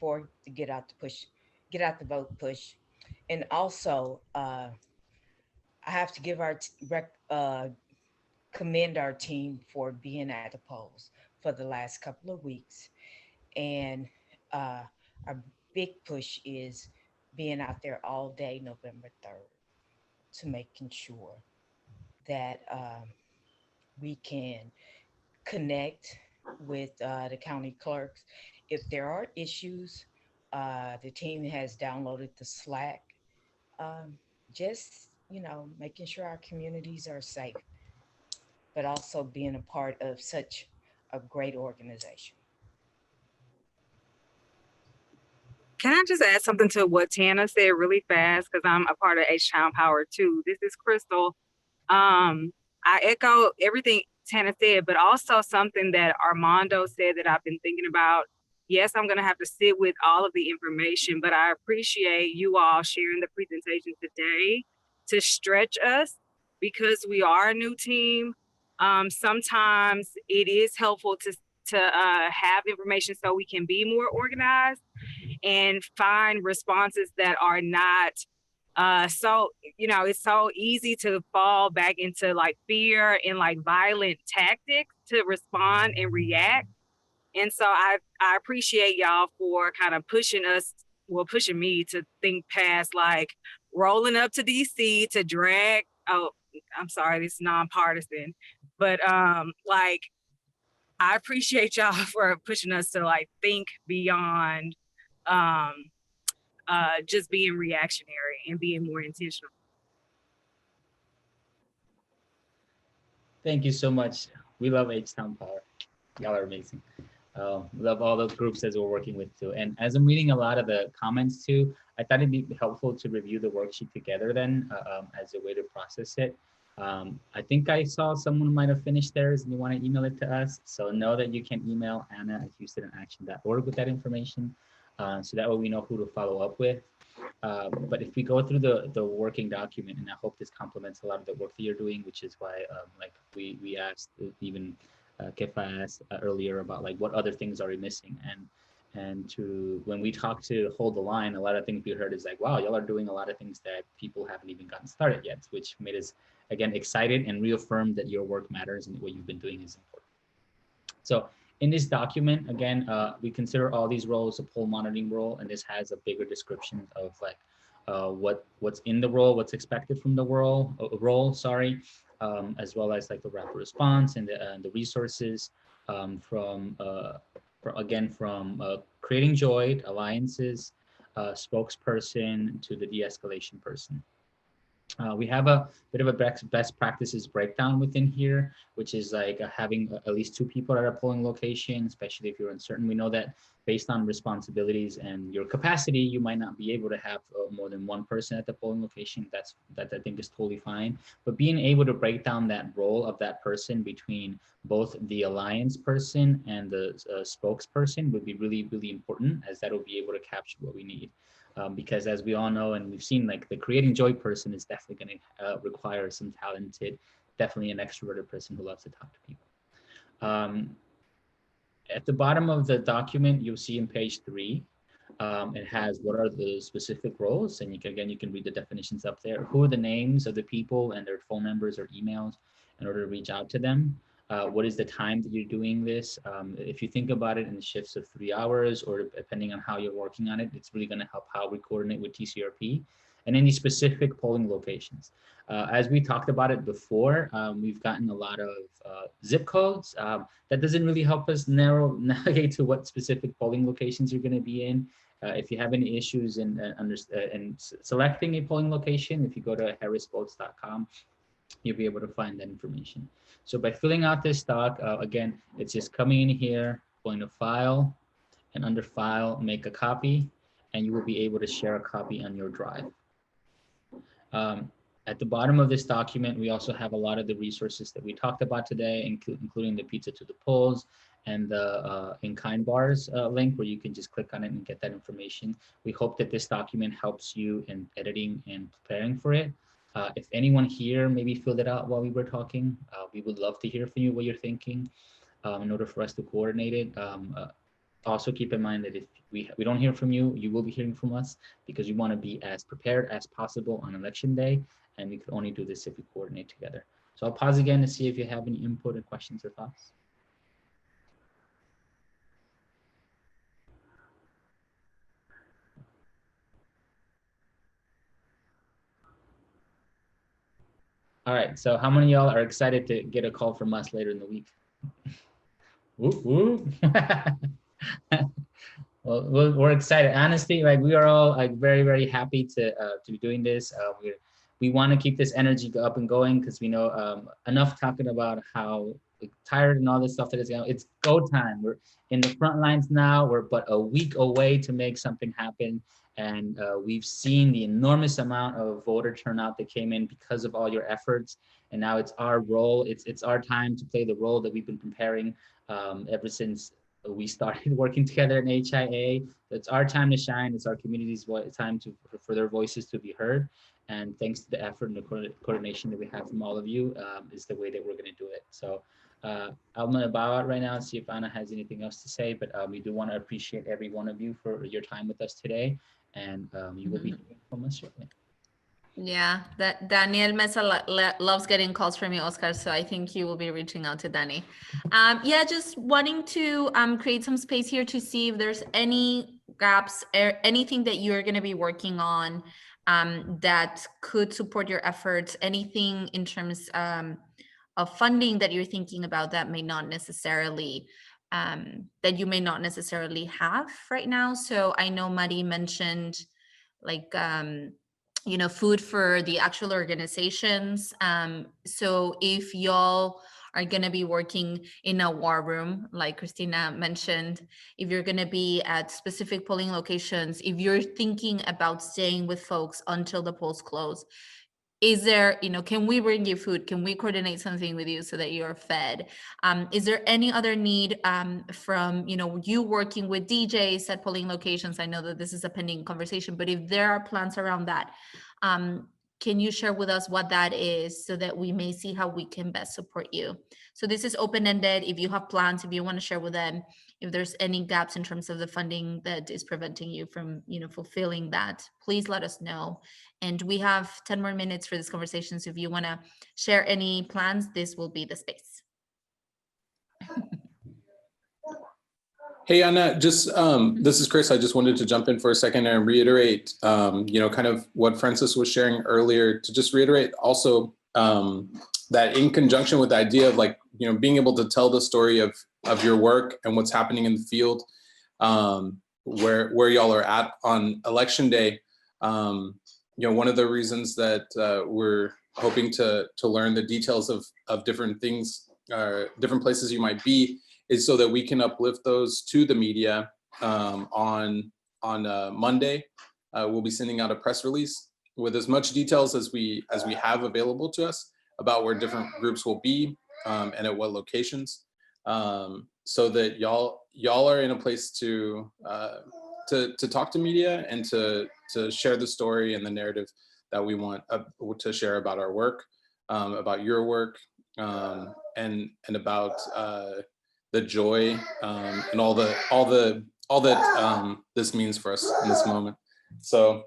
L: for to get out the vote push. And also, I have to give commend our team for being at the polls for the last couple of weeks. And our big push is being out there all day, November 3rd, to making sure that we can connect with the county clerks. If there are issues, the team has downloaded the Slack. Making sure our communities are safe, but also being a part of such a great organization.
R: Can I just add something to what Tana said really fast? Because I'm a part of H-Town Power too. This is Crystal. I echo everything Tana said, but also something that Armando said that I've been thinking about. Yes, I'm going to have to sit with all of the information, but I appreciate you all sharing the presentation today to stretch us, because we are a new team. Sometimes it is helpful to have information so we can be more organized and find responses that are not it's so easy to fall back into like fear and like violent tactics to respond and react. And so I appreciate y'all for kind of pushing us, well, pushing me to think past like rolling up to DC to drag, oh, I'm sorry, this is nonpartisan, but like, I appreciate y'all for pushing us to like think beyond just being reactionary and being more intentional.
A: Thank you so much. We love H-Town Power. Y'all are amazing. Love all those groups that we're working with too. And as I'm reading a lot of the comments too, I thought it'd be helpful to review the worksheet together then as a way to process it. I think I saw someone might have finished theirs and you want to email it to us. So know that you can email Anna@HoustonInAction.org with that information. So that way we know who to follow up with. But if we go through the working document, and I hope this complements a lot of the work that you're doing, which is why like we asked, even Kefa asked earlier about like what other things are we missing, and to when we talk to Hold the Line, a lot of things we heard is like, wow, y'all are doing a lot of things that people haven't even gotten started yet, which made us again excited and reaffirmed that your work matters and what you've been doing is important. So in this document, again, we consider all these roles a poll monitoring role, and this has a bigger description of like what's in the role, what's expected from the role, as well as like the rapid response and the resources from creating joy, alliances, spokesperson to the de-escalation person. We have a bit of a best practices breakdown within here, which is like having at least 2 people at a polling location, especially if you're uncertain. We know that based on responsibilities and your capacity, you might not be able to have more than 1 person at the polling location. That I think is totally fine. But being able to break down that role of that person between both the alliance person and the spokesperson would be really, really important, as that will be able to capture what we need. Because as we all know, and we've seen, like the creating joy person is definitely going to require some talented, definitely an extroverted person who loves to talk to people. At the bottom of the document, you'll see in page 3, it has what are the specific roles, and you can read the definitions up there. Who are the names of the people and their phone numbers or emails in order to reach out to them? What is the time that you're doing this? If you think about it in shifts of 3 hours, or depending on how you're working on it, it's really going to help how we coordinate with TCRP and any specific polling locations. As we talked about it before, we've gotten a lot of zip codes. That doesn't really help us navigate to what specific polling locations you're going to be in. If you have any issues in selecting a polling location, if you go to harrisvotes.com, you'll be able to find that information. So by filling out this doc, again, it's just coming in here, going to File, and under File, make a copy, and you will be able to share a copy on your drive. At the bottom of this document, we also have a lot of the resources that we talked about today, including the Pizza to the Polls and the in-kind bars link, where you can just click on it and get that information. We hope that this document helps you in editing and preparing for it. If anyone here maybe filled it out while we were talking, we would love to hear from you what you're thinking in order for us to coordinate it. Also keep in mind that if we don't hear from you, you will be hearing from us, because we want to be as prepared as possible on election day, and we could only do this if we coordinate together. So I'll pause again to see if you have any input or questions or thoughts. All right, so how many of y'all are excited to get a call from us later in the week? Whoop, whoop. Well, we're excited. Honestly, like we are all like very, very happy to be doing this. We want to keep this energy up and going, because we know enough talking about how tired and all this stuff that is going. It's go time. We're in the front lines now. We're but a week away to make something happen. And we've seen the enormous amount of voter turnout that came in because of all your efforts. And now it's our role. It's our time to play the role that we've been preparing ever since we started working together in HIA. It's our time to shine. It's our community's time for their voices to be heard. And thanks to the effort and the coordination that we have from all of you, is the way that we're going to do it. So I'm going to bow out right now and see if Anna has anything else to say. But we do want to appreciate every one of you for your time with us today. And you will be hearing from us shortly.
C: Yeah, that Daniel Mesa loves getting calls from you, Oscar. So I think you will be reaching out to Danny. Yeah, just wanting to create some space here to see if there's any gaps or anything that you're going to be working on that could support your efforts. Anything in terms of funding that you're thinking about that may not necessarily that you may not necessarily have right now. So I know Mari mentioned like you know, food for the actual organizations. So if y'all are going to be working in a war room, like Christina mentioned, if you're going to be at specific polling locations, if you're thinking about staying with folks until the polls close, is there, you know, can we bring you food? Can we coordinate something with you so that you're fed? Is there any other need from, you know, you working with DJs at polling locations? I know that this is a pending conversation, but if there are plans around that, can you share with us what that is so that we may see how we can best support you? So this is open-ended. If you have plans, if you want to share with them, if there's any gaps in terms of the funding that is preventing you from, you know, fulfilling that, please let us know. And we have 10 more minutes for this conversation. So if you want to share any plans, this will be the space.
H: Hey, Anna, just this is Chris. I just wanted to jump in for a second and reiterate, you know, kind of what Francis was sharing earlier, to just reiterate also that in conjunction with the idea of like, you know, being able to tell the story of your work and what's happening in the field, where y'all are at on election day. You know, one of the reasons that we're hoping to learn the details of different things, different places you might be, is so that we can uplift those to the media. On Monday, we'll be sending out a press release with as much details as we have available to us about where different groups will be and at what locations, so that y'all are in a place to talk to media and to share the story and the narrative that we want to share about our work, about your work, and about the joy and all that this means for us in this moment. So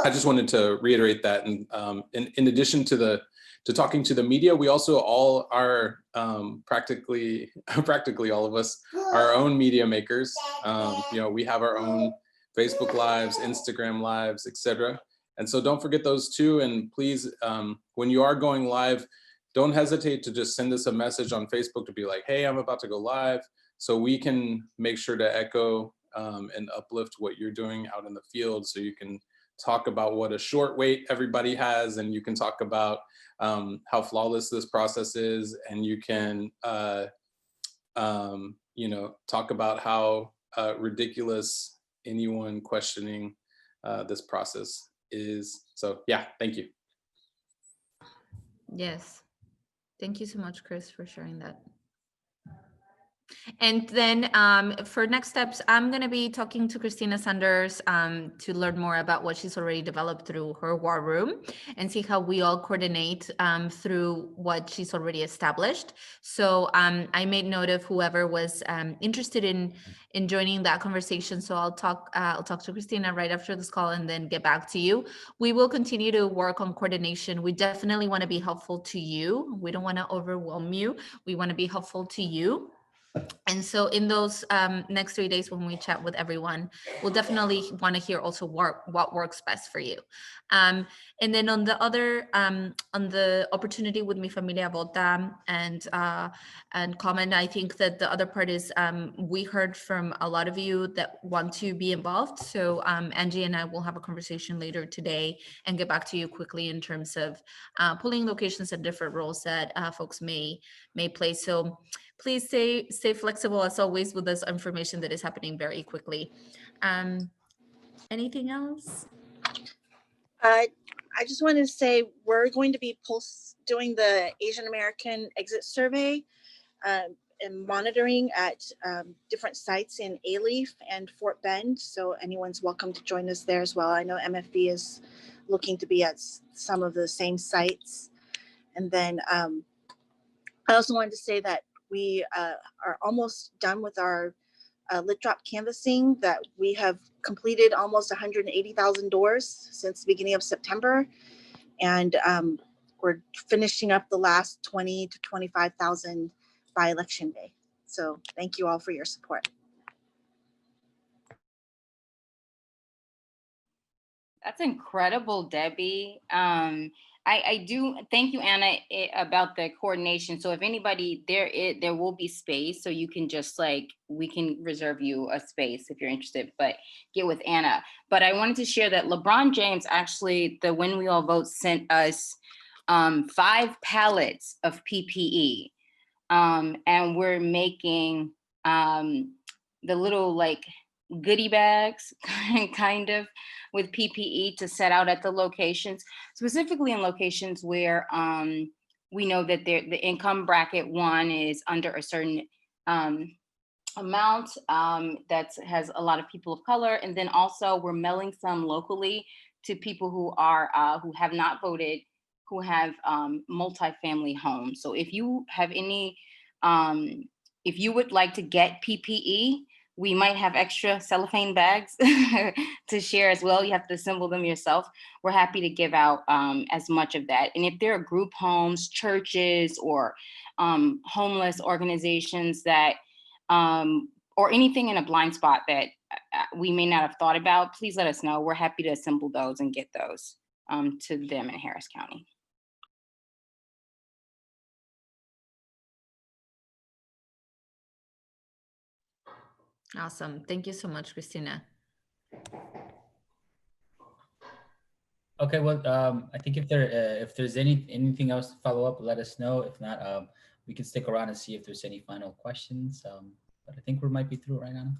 H: I just wanted to reiterate that. And in addition to talking to the media, we also all are practically all of us our own media makers. You know, we have our own Facebook lives, Instagram lives, etc. And so don't forget those too. And please, when you are going live, don't hesitate to just send us a message on Facebook to be like, hey, I'm about to go live, so we can make sure to echo and uplift what you're doing out in the field. So you can talk about what a short wait everybody has, and you can talk about how flawless this process is, and you can you know, talk about how ridiculous anyone questioning this process is. So yeah, thank you.
C: Yes. Thank you so much, Chris, for sharing that. And then for next steps, I'm going to be talking to Christina Sanders to learn more about what she's already developed through her war room and see how we all coordinate through what she's already established. So I made note of whoever was interested in joining that conversation. So I'll talk to Christina right after this call and then get back to you. We will continue to work on coordination. We definitely want to be helpful to you. We don't want to overwhelm you. We want to be helpful to you. And so in those next 3 days when we chat with everyone, we'll definitely want to hear also what works best for you. And then on the other, on the opportunity with Mi Familia Vota and comment, I think that the other part is we heard from a lot of you that want to be involved. So Angie and I will have a conversation later today and get back to you quickly in terms of polling locations and different roles that folks may play. So please stay flexible as always with this information that is happening very quickly. Anything else?
J: I just wanted to say we're going to be doing the Asian American exit survey and monitoring at different sites in Alief and Fort Bend. So anyone's welcome to join us there as well. I know MFB is looking to be at some of the same sites. And then I also wanted to say that we are almost done with our lit drop canvassing, that we have completed almost 180,000 doors since the beginning of September. And we're finishing up the last 20 to 25,000 by election day. So thank you all for your support.
S: That's incredible, Debbie. I do thank you, Anna, about the coordination. So if anybody there will be space, so you can just we can reserve you a space if you're interested, but get with Anna. But I wanted to share that LeBron James actually, the When We All Vote, sent us 5 pallets of PPE, and we're making the little goodie bags kind of with PPE to set out at the locations, specifically in locations where we know that the income bracket 1 is under a certain amount that has a lot of people of color. And then also we're mailing some locally to people who are who have not voted, who have multifamily homes. So if you have any, if you would like to get PPE, we might have extra cellophane bags to share as well. You have to assemble them yourself. We're happy to give out as much of that. And if there are group homes, churches, or homeless organizations that, or anything in a blind spot that we may not have thought about, please let us know. We're happy to assemble those and get those to them in Harris County.
C: Awesome. Thank you so much, Christina.
A: Okay, well, I think if there's anything else to follow up, let us know. If not, we can stick around and see if there's any final questions. But I think we might be through right now.